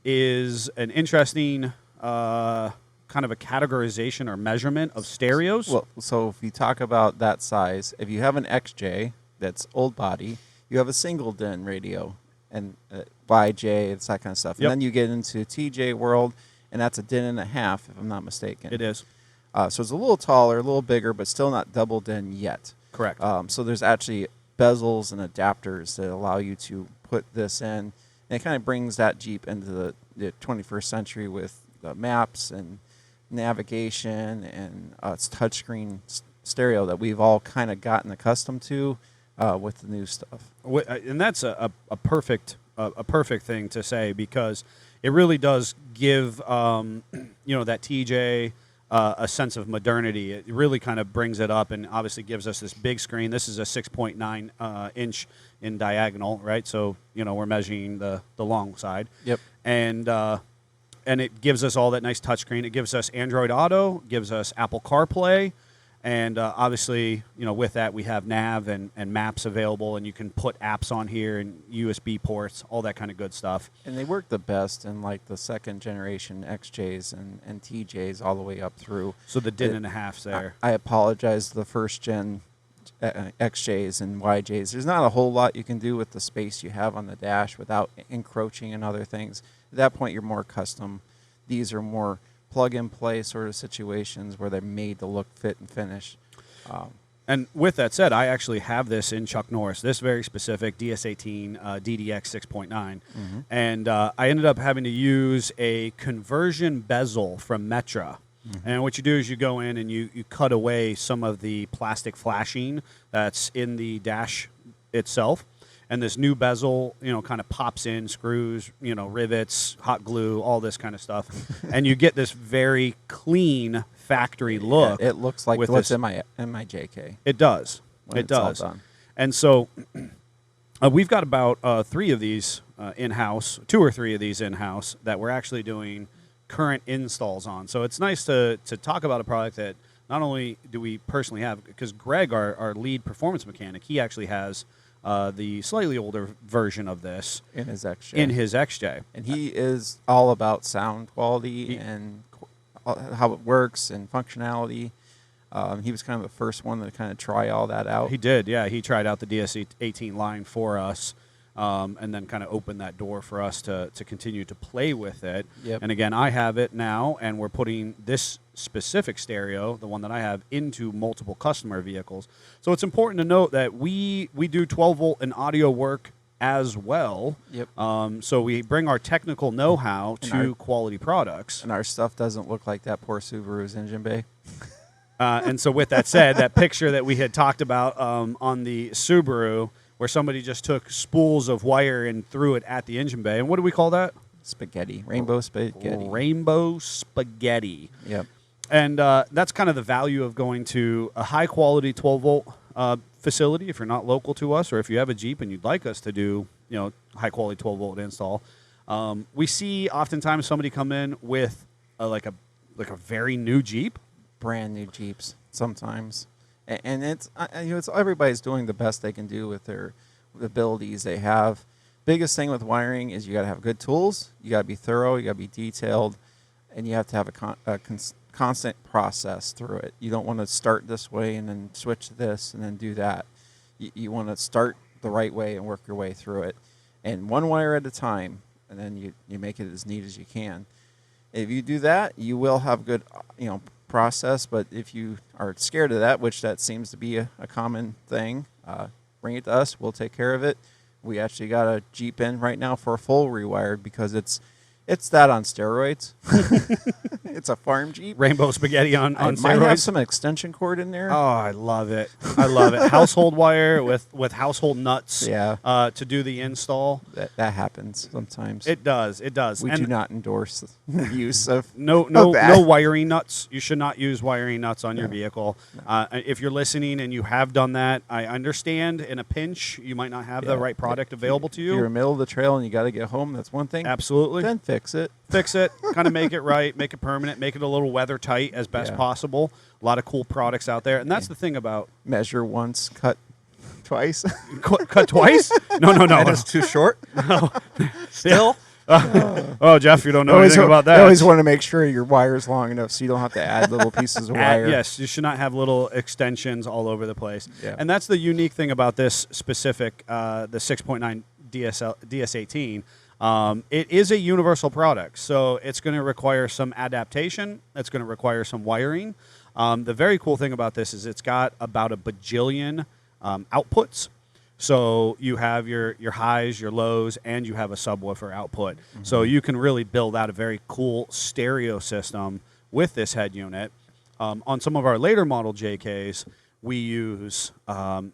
is an interesting kind of a categorization or measurement of stereos. Well, so if you talk about that size, if you have an XJ that's old body, you have a single DIN radio, and YJ, it's that kind of stuff. Yep. And then you get into TJ world, and that's a DIN and a half, if I'm not mistaken. It is. So it's a little taller, a little bigger, but still not double DIN yet. Correct. So there's actually bezels and adapters that allow you to put this in. And it kind of brings that Jeep into the 21st century with the maps and navigation and its touchscreen stereo that we've all kind of gotten accustomed to with the new stuff. And that's a perfect thing to say, because it really does give that TJ a sense of modernity. It really kind of brings it up, and obviously gives us this big screen. This is a 6.9 inch in diagonal, right? So we're measuring the long side. Yep. And it gives us all that nice touchscreen. It gives us Android Auto, gives us Apple CarPlay, and obviously, with that we have nav and maps available, and you can put apps on here and USB ports, all that kind of good stuff. And they work the best in like the second generation XJs and TJs all the way up through. So the DIN and a half's there. I apologize, the first gen XJs and YJs. There's not a whole lot you can do with the space you have on the dash without encroaching in other things. At that point, you're more custom. These are more plug-and-play sort of situations where they're made to look fit and finish. And with that said, I actually have this in Chuck Norris, this very specific DS18 DDX 6.9. And I ended up having to use a conversion bezel from Metra. And what you do is you go in and you cut away some of the plastic flashing that's in the dash itself. and this new bezel, kind of pops in, screws, rivets, hot glue, all this kind of stuff, and you get this very clean factory look. It looks like with what's this. in my JK. It does. When It it's all does. done. And so we've got about 3 of these in-house, 2 or 3 of these in-house that we're actually doing current installs on. So it's nice to talk about a product that not only do we personally have, because Greg, our lead performance mechanic, he actually has the slightly older version of this In his XJ. in his XJ. And he is all about sound quality and how it works and functionality. He was kind of the first one to kind of try all that out. He did, yeah. He tried out the DS18 line for us, and then kind of opened that door for us to continue to play with it. Yep. And again, I have it now, and we're putting this specific stereo, the one that I have, into multiple customer vehicles. So it's important to note that we do 12-volt and audio work as well. Yep. So we bring our technical know-how And to our- quality products. And our stuff doesn't look like that poor Subaru's engine bay. And so with that said, that picture that we had talked about on the Subaru, where somebody just took spools of wire and threw it at the engine bay. And what do we call that? Spaghetti. Rainbow spaghetti. Rainbow spaghetti. Yep. And that's kind of the value of going to a high-quality 12-volt facility if you're not local to us, or if you have a Jeep and you'd like us to do, high-quality 12-volt install. We see oftentimes somebody come in with like a very new Jeep. Brand new Jeeps sometimes. And it's it's everybody's doing the best they can do with their abilities they have. Biggest thing with wiring is you got to have good tools, you got to be thorough, you got to be detailed, and you have to have a constant process through it. You don't want to start this way and then switch to this and then do that. You want to start the right way and work your way through it, and one wire at a time, and then you make it as neat as you can. If you do that, you will have good process. But if you are scared of that, which that seems to be a common thing, bring it to us. We'll take care of it. We actually got a Jeep in right now for a full rewired because it's that on steroids. It's a farm Jeep. Rainbow spaghetti on I steroids. might have some extension cord in there. Oh, I love it. I love it. Household wire with household nuts. Yeah. To do the install. That happens sometimes. It does. It does. We And do not endorse the use of no that. wiring nuts. You should not use wiring nuts on your vehicle. If you're listening and you have done that, I understand. In a pinch, you might not have the Yeah. right product available to If you're in you. the middle of the trail and you got to get home, that's one thing. Absolutely. Then fix it. Fix it, kind of make it right, make it permanent, make it a little weather tight as best Yeah. possible. A lot of cool products out there, and that's the thing about Measure once, cut twice. cut twice. No. And it's too short. Still. Oh, Jeff, you don't know anything about that. You always want to make sure your wire's long enough so you don't have to add little pieces of wire. Yes, you should not have little extensions all over the place. Yeah. And that's the unique thing about this specific, the 6.9 DS18. It is a universal product, so it's going to require some adaptation. It's going to require some wiring. The very cool thing about this is it's got about a bajillion outputs. So you have your highs, your lows, and you have a subwoofer output. Mm-hmm. So you can really build out a very cool stereo system with this head unit. On some of our later model JKs, we use a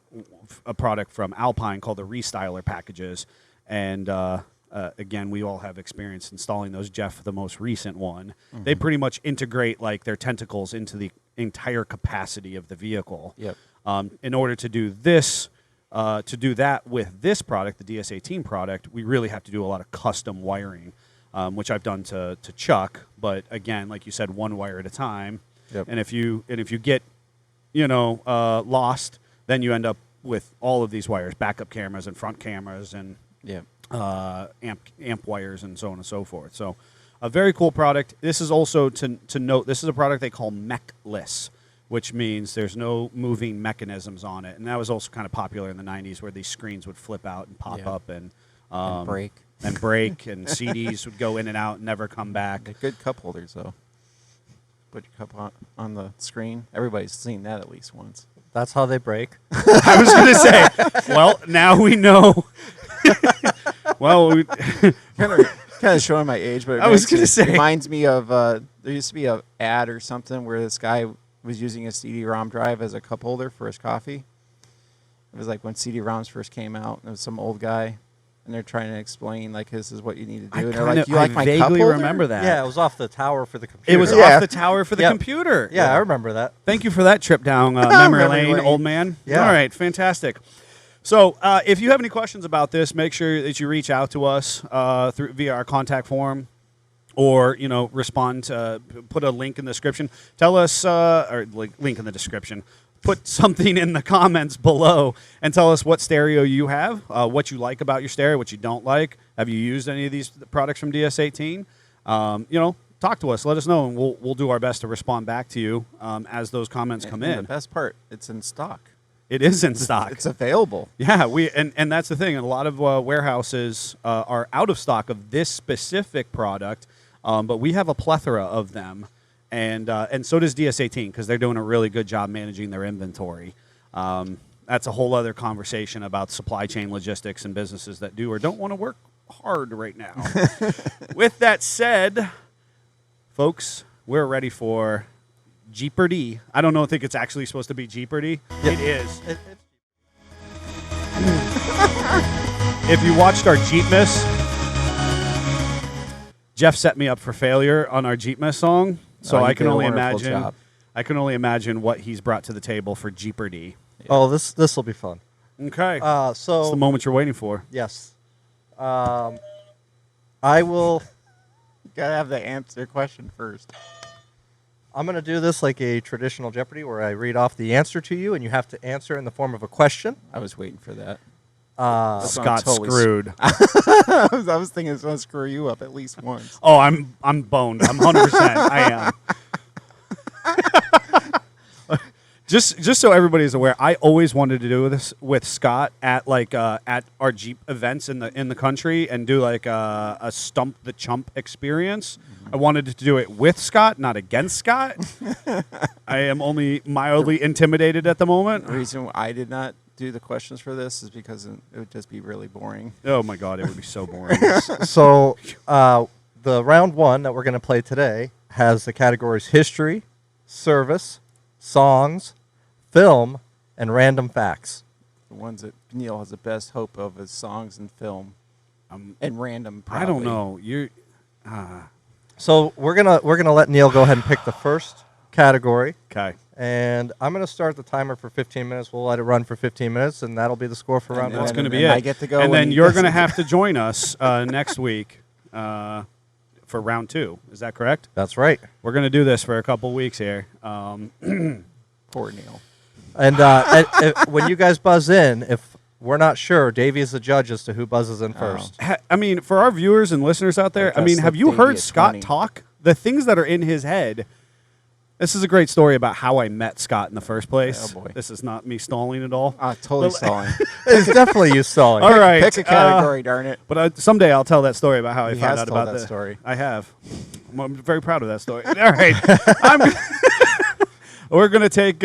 product from Alpine called the Restyler packages. And again, we all have experience installing those. Jeff, the most recent one, they pretty much integrate like their tentacles into the entire capacity of the vehicle. Yep. In order to do this, to do that with this product, the DS18 product, we really have to do a lot of custom wiring, which I've done to Chuck. But again, like you said, one wire at a time. Yep. And if you get, lost, then you end up with all of these wires, backup cameras and front cameras and Yeah. amp wires and so on and so forth. So a very cool product. This is also to note, this is a product they call mechless, which means there's no moving mechanisms on it. And that was also kind of popular in the 90s where these screens would flip out and pop Yeah. up and break. and break and CDs would go in and out and never come back. They're good cup holders, though. Put your cup on the screen. Everybody's seen that at least once. That's how they break. I was going to say, well, now we know. Well, Kind of showing my age, but I was gonna say. it reminds me of there used to be an ad or something where this guy was using a CD-ROM drive as a cup holder for his coffee, It was like when CD-ROMs first came out. And it was some old guy, and they're trying to explain like this is what you need to do. And they're like, "You like my cup vaguely holder?" remember that. Yeah, it was off the tower for the computer. It was Yeah. off the tower for the Yep. computer. Yeah, I remember that. Thank you for that trip down memory Memory lane, lane. old man. Yeah. All right, fantastic. So, if you have any questions about this, make sure that you reach out to us via our contact form, or respond. Put a link in the description. Tell us, or link in the description. Put something in the comments below and tell us what stereo you have, what you like about your stereo, what you don't like. Have you used any of these products from DS18? Talk to us. Let us know, and we'll do our best to respond back to you as those comments come in. The best part, it's in stock. It is in stock. It's available. Yeah, and that's the thing. A lot of warehouses are out of stock of this specific product, but we have a plethora of them, and so does DS18 because they're doing a really good job managing their inventory. That's a whole other conversation about supply chain logistics and businesses that do or don't want to work hard right now. With that said, folks, we're ready for Jeopardy. I don't think it's actually supposed to be Jeopardy. Yeah. It is. If you watched our Jeep Miss, Jeff set me up for failure on our Jeep Miss song, so Oh, I you can did a only wonderful imagine. job. I can only imagine what he's brought to the table for Jeopardy. Oh, this will be fun. Okay, it's So the moment you're waiting for. yes, I will. Gotta have the answer question first. I'm going to do this like a traditional Jeopardy, where I read off the answer to you, and you have to answer in the form of a question. I was waiting for that. Scott totally screwed. I was thinking it's gonna screw you up at least once. Oh, I'm boned. I'm 100%. I am. Just so everybody's aware, I always wanted to do this with Scott at at our Jeep events in the country and do like a Stump the Chump experience. I wanted to do it with Scott, not against Scott. I am only mildly intimidated at the moment. The reason I did not do the questions for this is because it would just be really boring. Oh my God, it would be so boring. So the round one that we're going to play today has the categories history, service, songs, film, and random facts. The ones that Neil has the best hope of is songs and film, and random. Probably. I don't know. You're. So we're gonna let Neil go ahead and pick the first category, Okay. and I'm gonna start the timer for 15 minutes. We'll let it run for 15 minutes, and that'll be the score for round That's one. going to be and it. I get to go and when then he you're does going to it. have to join us next week for round two. Is that correct? That's right. We're going to do this for a couple weeks here. Poor Neil. And when you guys buzz in, if we're not sure, Davey is the judge as to who buzzes in first. I mean, for our viewers and listeners out there, I I mean, guess have let you Davey heard at Scott 20. talk? The things that are in his head. This is a great story about how I met Scott in the first place. Oh, boy. This is not me stalling at all. Totally Well, stalling. It's definitely you stalling. All right. Pick a category, darn it. But someday I'll tell that story about how I He found has out told about that the story. I have. I'm very proud of that story. All right. We're going to take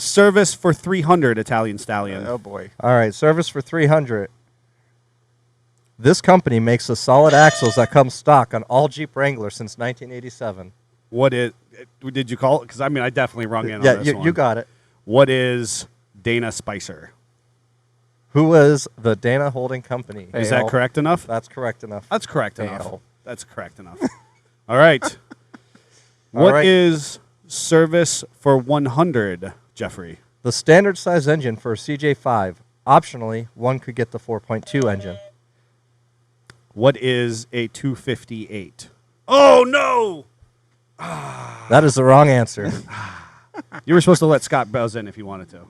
service for 300 Italian Stallion. Oh boy. All right, service for 300. This company makes the solid axles that come stock on all Jeep Wranglers since 1987. What is? Did you call it? Because I mean, I definitely rung in Yeah, on this one. you got it. What is Dana Spicer? Who was the Dana Holding Company? Is that Fail. correct enough? That's correct enough. That's correct enough. Fail. That's correct enough. All right. What is right. service for 100, Jeffrey? The standard size engine for a CJ5. Optionally, one could get the 4.2 engine. What is a 258? Oh, no! That is the wrong answer. You were supposed to let Scott buzz in if you wanted to.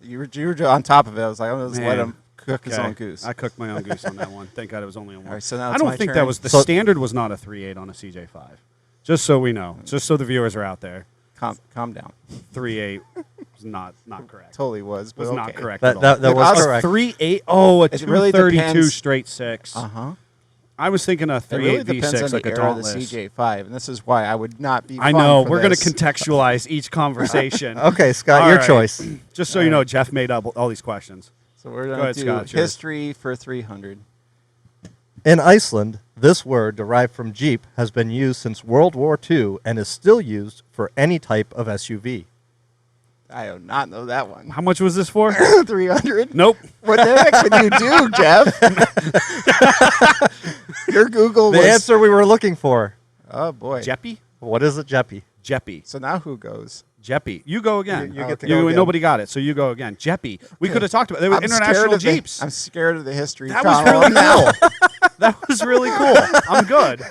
You were on top of it. I was like, I'm going to let Man. him cook his Okay. own goose. I cooked my own goose on that one. Thank God it was only on one. All right, so now I it's don't my think turn. that was the So- standard was not a 3.8 on a CJ5. Just so we know. Just so the viewers are out there. Calm down. 3.8 was not correct. Totally was, but Was okay. not correct That, at that, all. that was Us correct. 3.8. Oh, a It really 232 depends. straight six. Uh-huh. I was thinking a It 3.8 really depends V6 on like the a era of the Dauntless. CJ5, and this is why I would not be. I fun know. for We're going to this. contextualize each conversation. Okay, Scott, All your right. choice. Just so you know, Jeff made up all these questions. So we're Go going ahead, to do Scott, it's yours. history for 300. In Iceland, this word, derived from Jeep, has been used since World War II and is still used for any type of SUV. I do not know that one. How much was this for? 300. Nope. What the heck can you do, Jeff? Your Google The was. answer we were looking for. Oh boy. Jeppy? What is it, Jeppy? Jeppy. So now who goes? Jeppy. You go again. You get to go again. Nobody got it, so you go again. Jeppy. We could have talked about it. There were I'm international scared of the- Jeeps. I'm scared of the history. That was column really now. cool. That was really cool. I'm good.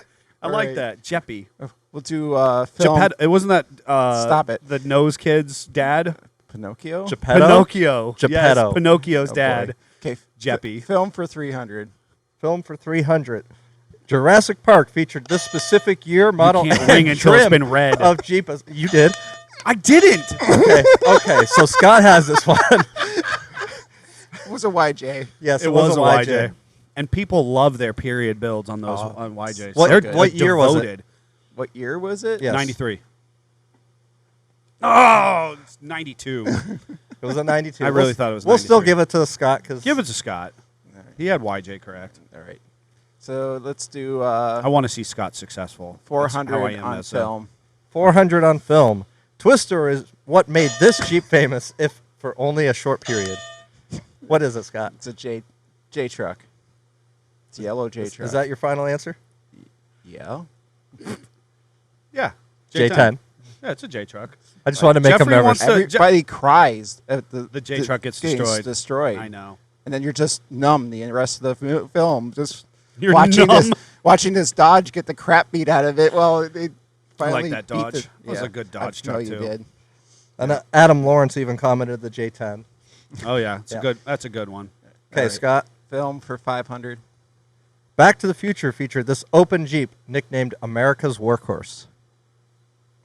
I like Right. that. Jeppy. We'll do film. Geppetto. It wasn't that. Stop it. The nose kid's dad. Pinocchio. Geppetto? Pinocchio. Yes, Geppetto. Pinocchio's Oh, dad. boy. Okay. Jeppy. Film for 300. Film for 300. Jurassic Park featured this specific year, model, can't and ring until it's trim been read. of Jeep. You did. I didn't. Okay. So Scott has this one. It was a YJ. Yes, It was a YJ. And people love their period builds on those on YJs. What- They're what year was it? devoted. What year was it? Yes. 93. Oh, it's 92. It was a 92. I really thought it was We'll still 93. give it to Scott because Give it to Scott. He had YJ correct. All right. So let's do I want to see Scott successful. That's how I 400 am on as a- film. 400 on film. Twister is what made this Jeep famous, if for only a short period. What is it, Scott? It's a J truck. It's a yellow J truck. Is that your final answer? Yeah. Yeah. J10. Yeah, it's a J truck. I just wanted to make Jeffrey him wants nervous. to- Everybody cries at The J truck gets getting destroyed. I know. And then you're just numb the rest of the film, just You're watching numb. watching this Dodge get the crap beat out of it. Well, they I finally like that beat Dodge. the- It was a good Dodge I know truck, you too. did. And Adam Lawrence even commented the J10. Oh yeah, it's Yeah. a good. That's a good one. Okay, All right. Scott. Film for 500. Back to the Future featured this open Jeep nicknamed America's Workhorse.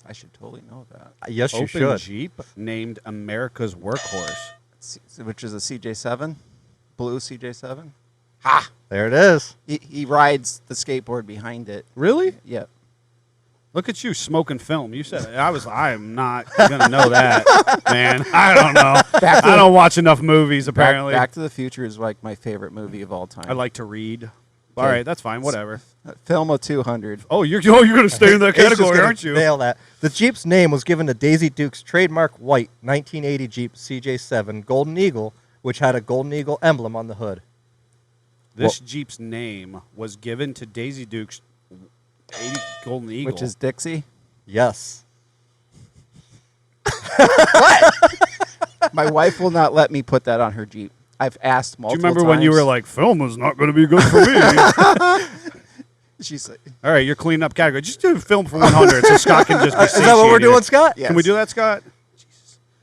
I should totally know that. Yes, you Open should. Jeep named America's Workhorse. Which is a CJ7, blue CJ7. There it is. He rides the skateboard behind it. Really? Yep. Look at you smoking film. You said I am not gonna know that, man. I don't know. I don't watch enough movies. Apparently, Back to the Future is like my favorite movie of all time. I like to read. All right, that's fine. Whatever. Film of 200. Oh, you're gonna stay in that He's just category, gonna aren't you? Nail that. The Jeep's name was given to Daisy Duke's trademark white 1980 Jeep CJ7 Golden Eagle, which had a Golden Eagle emblem on the hood. This Jeep's name was given to Daisy Duke's 80 Golden Eagle, Which is Dixie. Yes. My wife will not let me put that on her Jeep. I've asked Do you multiple remember when you were times. like, film is not going to be good for me? She's like, All right, you're cleaning up category. Just do film for 100 so Scott can just be Is that what we're doing, Scott? Yes. Can we do that, Scott?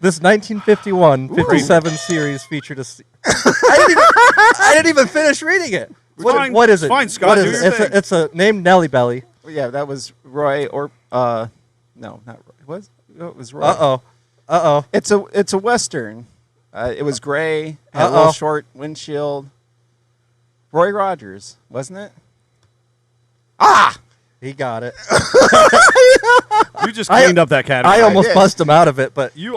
This 1951-57 series featured a. I didn't even finish reading it. Fine. What is it? Fine, Scott, What do is your it? thing. It's a named Nelly Belly. yeah, that was Roy or no, not Roy. It was Roy. Uh oh. It's a Western. It was gray, had a Uh-oh. little short windshield. Roy Rogers, wasn't it? He got it. You just cleaned up that category. I almost did. bust him out of it, but you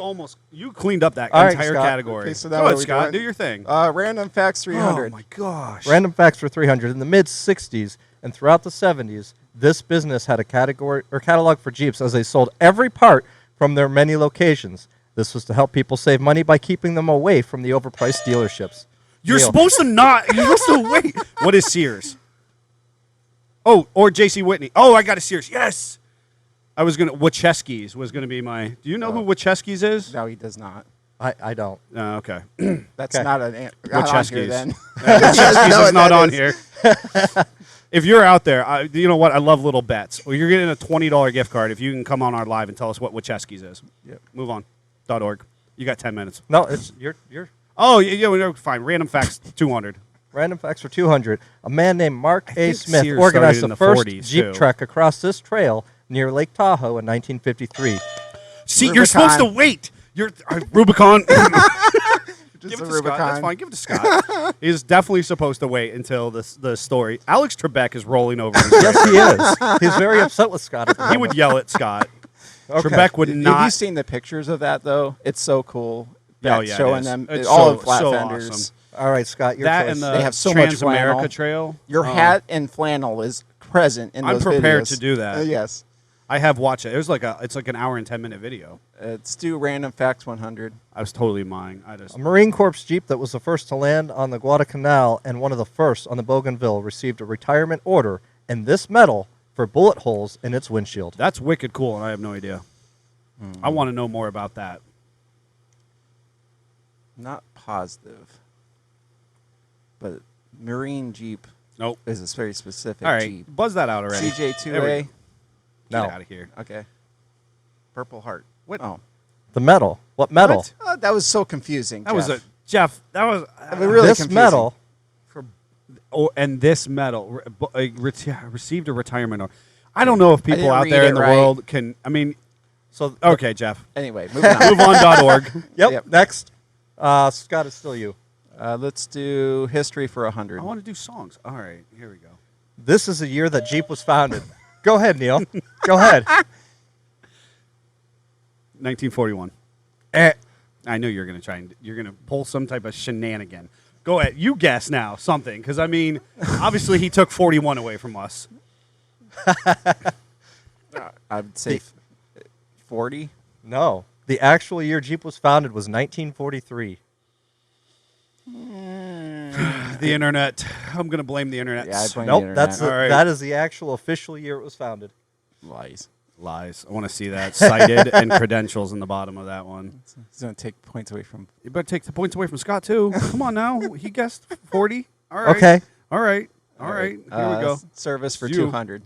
cleaned up that All right, entire Scott. category. Okay, so now Go what ahead, are we Scott. doing? Do your thing. Random facts 300. Oh my gosh. random facts for 300. In the mid 60s and throughout the 70s, this business had a category or catalog for Jeeps as they sold every part from their many locations. This was to help people save money by keeping them away from the overpriced dealerships. You're Neil. supposed to not. You're supposed to wait. What is Sears? Oh, or J.C. Whitney. Oh, I got a Sears. Yes. I was gonna. Wachowski's was gonna be my. Do you know who Wachowski's is? No, he does not. I don't. Okay. That's Okay. not not on here Wachowski's. then. Wachowski's know is what not that on is. here. If you're out there, you know what? I love little bets. Well, you're getting a $20 gift card if you can come on our live and tell us what Wachowski's is. Yep. Move on. .org. You got 10 minutes. No, it's you're Oh, yeah, we're fine. Random facts 200. random facts for 200. A man named Mark A. think Smith Sears organized started in the the first 40s, Jeep too. trek across this trail near Lake Tahoe in 1953. See, you're supposed to wait. You're Rubicon. Just Give a it to Scott. That's Rubicon. fine. Give it to Scott. He's definitely supposed to wait until the story. Alex Trebek is rolling over. His Yes, he is. He's very upset with Scott. At the He moment. would yell at Scott. Okay. Trebek would Have you not. seen the pictures of that though? It's so cool. Oh, That's yeah, it showing is. them It's all so- in flat so fenders. awesome. All right, Scott, your That choice. and the They have so much Trans-America flannel. Trail. Your hat and flannel is present in I'm those prepared videos. to do that. Yes. I have watched it. It's like an hour and 10-minute video. Let's do random facts 100. I was totally mine. A Marine Corps Jeep that was the first to land on the Guadalcanal and one of the first on the Bougainville received a retirement order in this metal for bullet holes in its windshield. That's wicked cool, and I have no idea. I want to know more about that. Not positive, but Marine Jeep Nope. is a very specific All right, Jeep. buzz that out already. There we CJ2A. go. No. Get out of here. Okay. Purple Heart. What? Oh, The metal. What metal? What? that was so confusing. That was Jeff. Jeff. That was Really this confusing. metal. and this medal received a retirement order. I don't know if people didn't out read there it in the right. world can. I mean, So okay, Jeff. Anyway, moving on. MoveOn.org. Yep. Next, Scott, it's still you. Let's do history for 100. I want to do songs. All right, here we go. This is the year that Jeep was founded. Go ahead, Neil. Go ahead. 1941. Eh. I knew you're going to you're going to pull some type of shenanigan. Go ahead. You guess now something. Because, I mean, obviously he took 41 away from us. I'd say 40. No. The actual year Jeep was founded was 1943. The internet. I'm going to blame the internet. Yeah, I blame Nope. the internet. That's All right. that is the actual official year it was founded. Lies. Lies. I want to see that cited and credentials in the bottom of that one. He's going to take points away from. You better take the points away from Scott, too. Come on now. He guessed 40. All right. Okay. All right. All right. Here we go. Service for You. 200.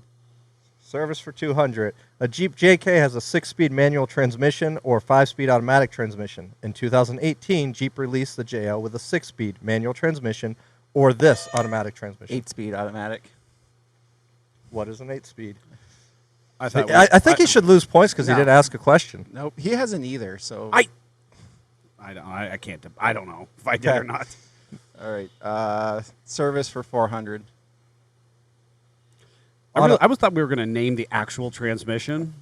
Service for 200. A Jeep JK has a 6-speed manual transmission or 5-speed automatic transmission. In 2018, Jeep released the JL with a 6-speed manual transmission or this automatic transmission. 8-speed automatic. What is an 8-speed? I thought I think he should lose points because No. he didn't ask a question. Nope, he hasn't either. So I can't. I don't know if I did Okay. or not. all right. Service for 400. I always thought we were going to name the actual transmission,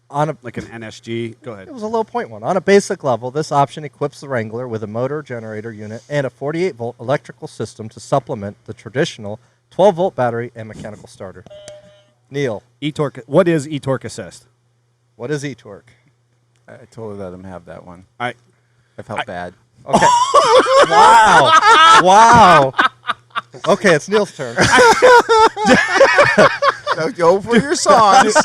On a, like an NSG. Go ahead. it was a low point one. On a basic level, this option equips the Wrangler with a motor generator unit and a 48-volt electrical system to supplement the traditional 12-volt battery and mechanical starter. Neil, E-torque. What is e-torque assist? what is e-torque? I totally let him have that one. I I felt bad. Okay. Wow. Wow. Okay, it's Neil's turn. So go for your songs.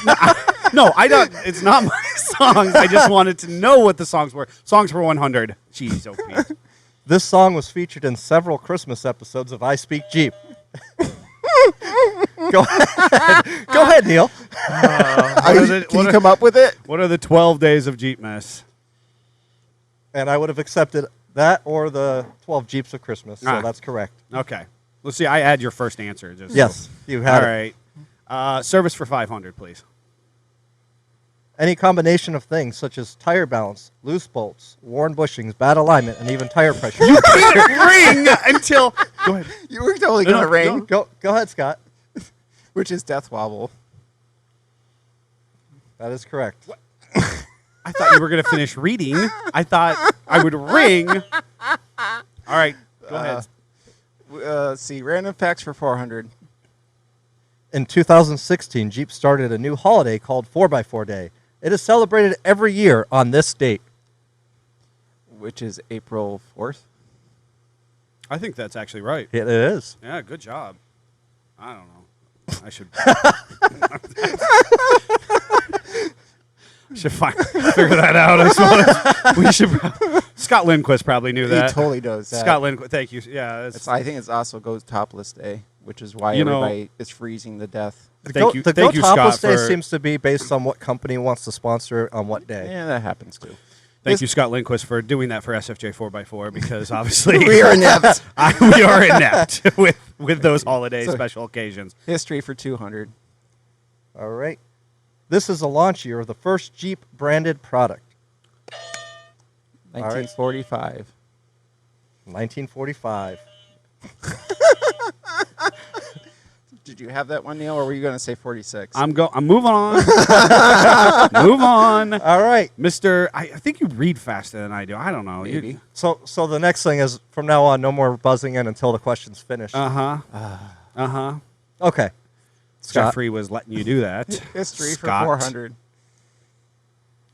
no, I don't. It's not my songs. I just wanted to know what the songs were. Songs for 100. Jeez, oh Pete. This song was featured in several Christmas episodes of I Speak Jeep. Go ahead. Go ahead, Neil. Can you come up with it? What are the 12 days of Jeep Mess? And I would have accepted that or the 12 Jeeps of Christmas, so that's correct. Okay. Let's see. I add your first answer. Just Yes, you All had it. right. Service for 500, please. Any combination of things such as tire balance, loose bolts, worn bushings, bad alignment, and even tire pressure. You can't ring until. Go ahead. You were totally No, going to no, ring, no. Go ahead, Scott. which is death wobble. That is correct. I thought you were going to finish reading. I thought I would ring. All right. Go ahead. Let's see. Random facts for 400. In 2016, Jeep started a new holiday called 4x4 Day. It is celebrated every year on this date. Which is April 4th. I think that's actually right. It is. Yeah, good job. I don't know. I should. should figure that out. I suppose we should. Scott Lindquist probably knew that. He totally knows that. Scott Lindquist. Thank you. Yeah. I think it's also goes topless day, which is why You know- everybody is freezing to death. Thank you. The Thank Go you, Topless Scott, Day for- seems to be based on what company wants to sponsor it on what day. Yeah, that happens too. Thank you, Scott Lindquist, for doing that for SFJ 4x4 because obviously We are inept. we are inept with those holiday So- special occasions. History for 200. All right. This is the launch year of the first Jeep branded product, 1945. 1945. Did you have that one, Neil, or were you going to say 46? I'm moving on. Move on. All right. Mr. I think you read faster than I do. I don't know. Maybe. So the next thing is from now on, no more buzzing in until the question's finished. Uh-huh. Okay. Scott. Jeffrey was letting you do that. History Scott. for 400.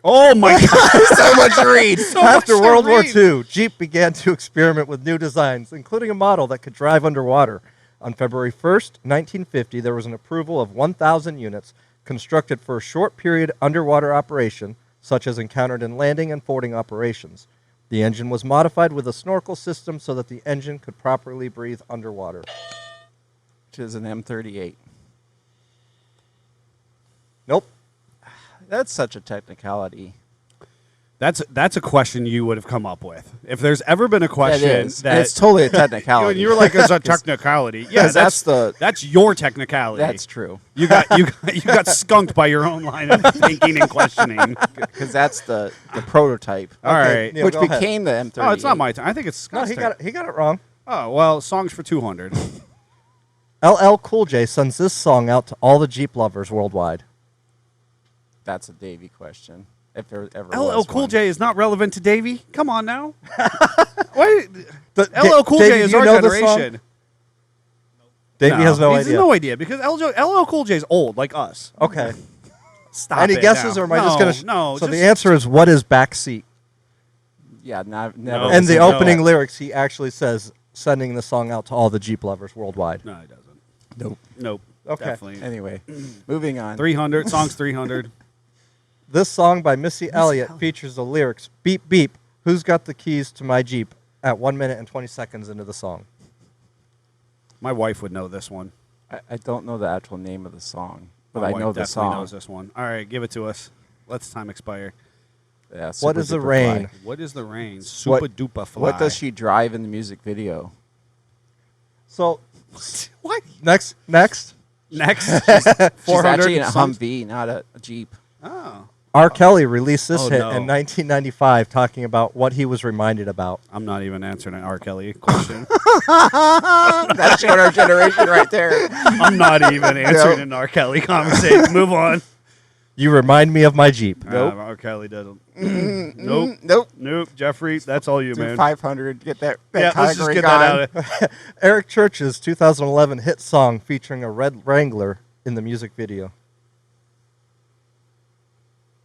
Oh my God! So much to read. After much to World War read. II, Jeep began to experiment with new designs, including a model that could drive underwater. On February 1st, 1950, there was an approval of 1,000 units constructed for a short period underwater operation, such as encountered in landing and fording operations. The engine was modified with a snorkel system so that the engine could properly breathe underwater. Which is an M38. Nope. That's such a technicality. That's a question you would have come up with if there's ever been a question It's totally a technicality. you were like, "It's a technicality." Yeah, 'Cause that's your technicality. That's true. You got skunked by your own line of thinking and questioning. Because that's the prototype. All Okay, right. Neil, which go ahead. became the M38. Oh, it's not my turn. I think it's No, Scott's turn. he got it wrong. Oh well, songs for 200. LL Cool J sends this song out to all the Jeep lovers worldwide. That's a Davey question. If there ever LL was Cool one. J is not relevant to Davey. Come on now. Wait, The- LL Cool Davey, J is you our know this song? generation. Davey has no he has idea. no idea because LL Cool J is old like us. Okay. Stop. Any it guesses, now. or am I just going to? No. So just, the answer is, what is backseat? Yeah, never. No. And the No. opening lyrics, he actually says, sending the song out to all the Jeep lovers worldwide. No, it doesn't. Nope. Nope. Okay. Definitely. Anyway, moving on. 300 songs. 300. This song by Missy Elliott features the lyrics, beep, beep, who's got the keys to my Jeep, at 1 minute and 20 seconds into the song. My wife would know this one. I don't know the actual name of the song, but My I wife know the definitely song. knows this one. All right, give it to us. Let's time expire. Yeah, What Super is the Duper rain? Fly. What is the rain? Super duper fly. What does she drive in the music video? So, What? next. Next. She's 400 actually in a songs? Humvee, not a Jeep. Oh. R. Kelly released this Oh, hit no. in 1995 talking about what he was reminded about. I'm not even answering an R. Kelly question. That's showing our generation right there. I'm not even answering an R. Kelly conversation. Move on. You remind me of my Jeep. Nope. R. Kelly doesn't. Nope. Nope. Nope. Jeffrey, that's all you, Do man. 500. Get that Yeah, let's just category get gone. that out of Eric Church's 2011 hit song featuring a red Wrangler in the music video.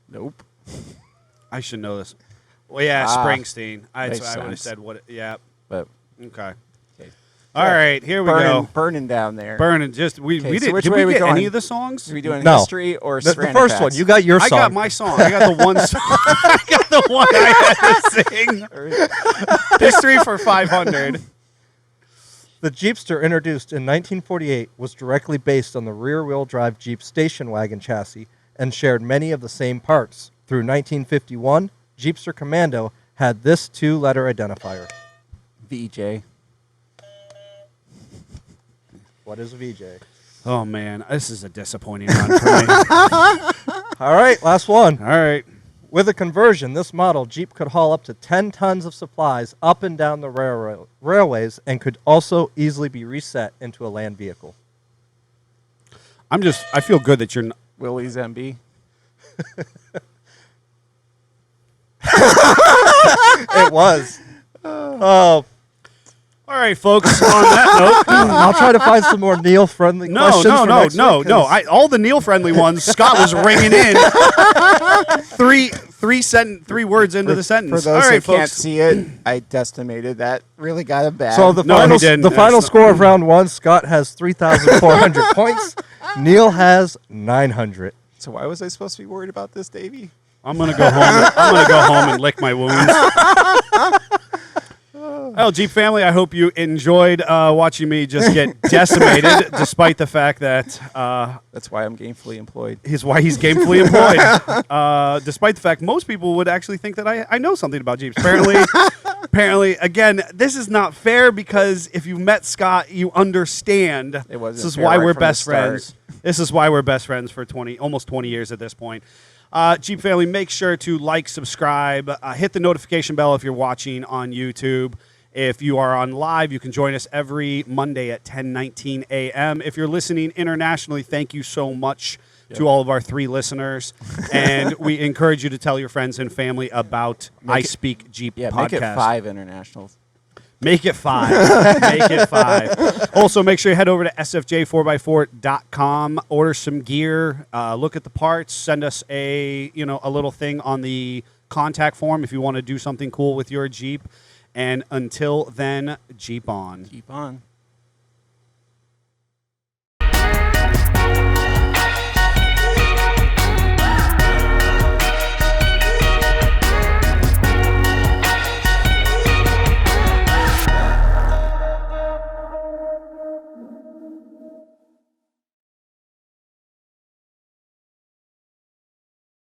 Nope. I should know this. Well, yeah, Ah, Springsteen. I makes would have sense. said what. Yeah. But Okay. okay. All right, here we go. Burning down there. Burning. Just we Okay, so did. which Did way we are we get going? any of the songs? Are we doing No. history or The Random first Facts? one, you got your I song. got my song. I got the one. I got the one I had to sing. History for 500. The Jeepster, introduced in 1948, was directly based on the rear-wheel drive Jeep station wagon chassis and shared many of the same parts. Through 1951, Jeepster Commando had this two-letter identifier. VJ. What is a VJ? Oh man, this is a disappointing run for me. All right, last one. All right. With a conversion, this model Jeep could haul up to 10 tons of supplies up and down the railways and could also easily be reset into a land vehicle. I feel good that you're. Willie's MB. It was. Oh, All right, folks. On that note, I'll try to find some more Neil-friendly questions. for next week, 'cause All the Neil friendly ones. Scott was ringing in. Three words into the sentence. For those All right, who can't folks. see it, I decimated that. Really got him bad. So the No, he final, didn't. the final That's score of round one, Scott has 3,400 points. Neil has 900. So why was I supposed to be worried about this, Davey? I'm gonna go home. I'm gonna go home and lick my wounds. Well, Jeep family, I hope you enjoyed watching me just get decimated, despite the fact that That's why I'm gainfully employed. he's gainfully employed. Despite the fact most people would actually think that I know something about Jeeps. Apparently, again, this is not fair because if you met Scott, you understand. It wasn't This is fair why right we're from the best start. friends. This is why we're best friends for almost 20 years at this point. Jeep family, make sure to like, subscribe, hit the notification bell if you're watching on YouTube. If you are on live, you can join us every Monday at 10:19 a.m. If you're listening internationally, thank you so much to all of our 3 listeners. And we encourage you to tell your friends and family about I Speak Jeep Yeah, podcast. make it 5 internationals. Make it 5. Make it 5. Also, make sure you head over to sfj4x4.com, order some gear, look at the parts, send us a little thing on the contact form if you want to do something cool with your Jeep. And until then, Jeep on. Keep on.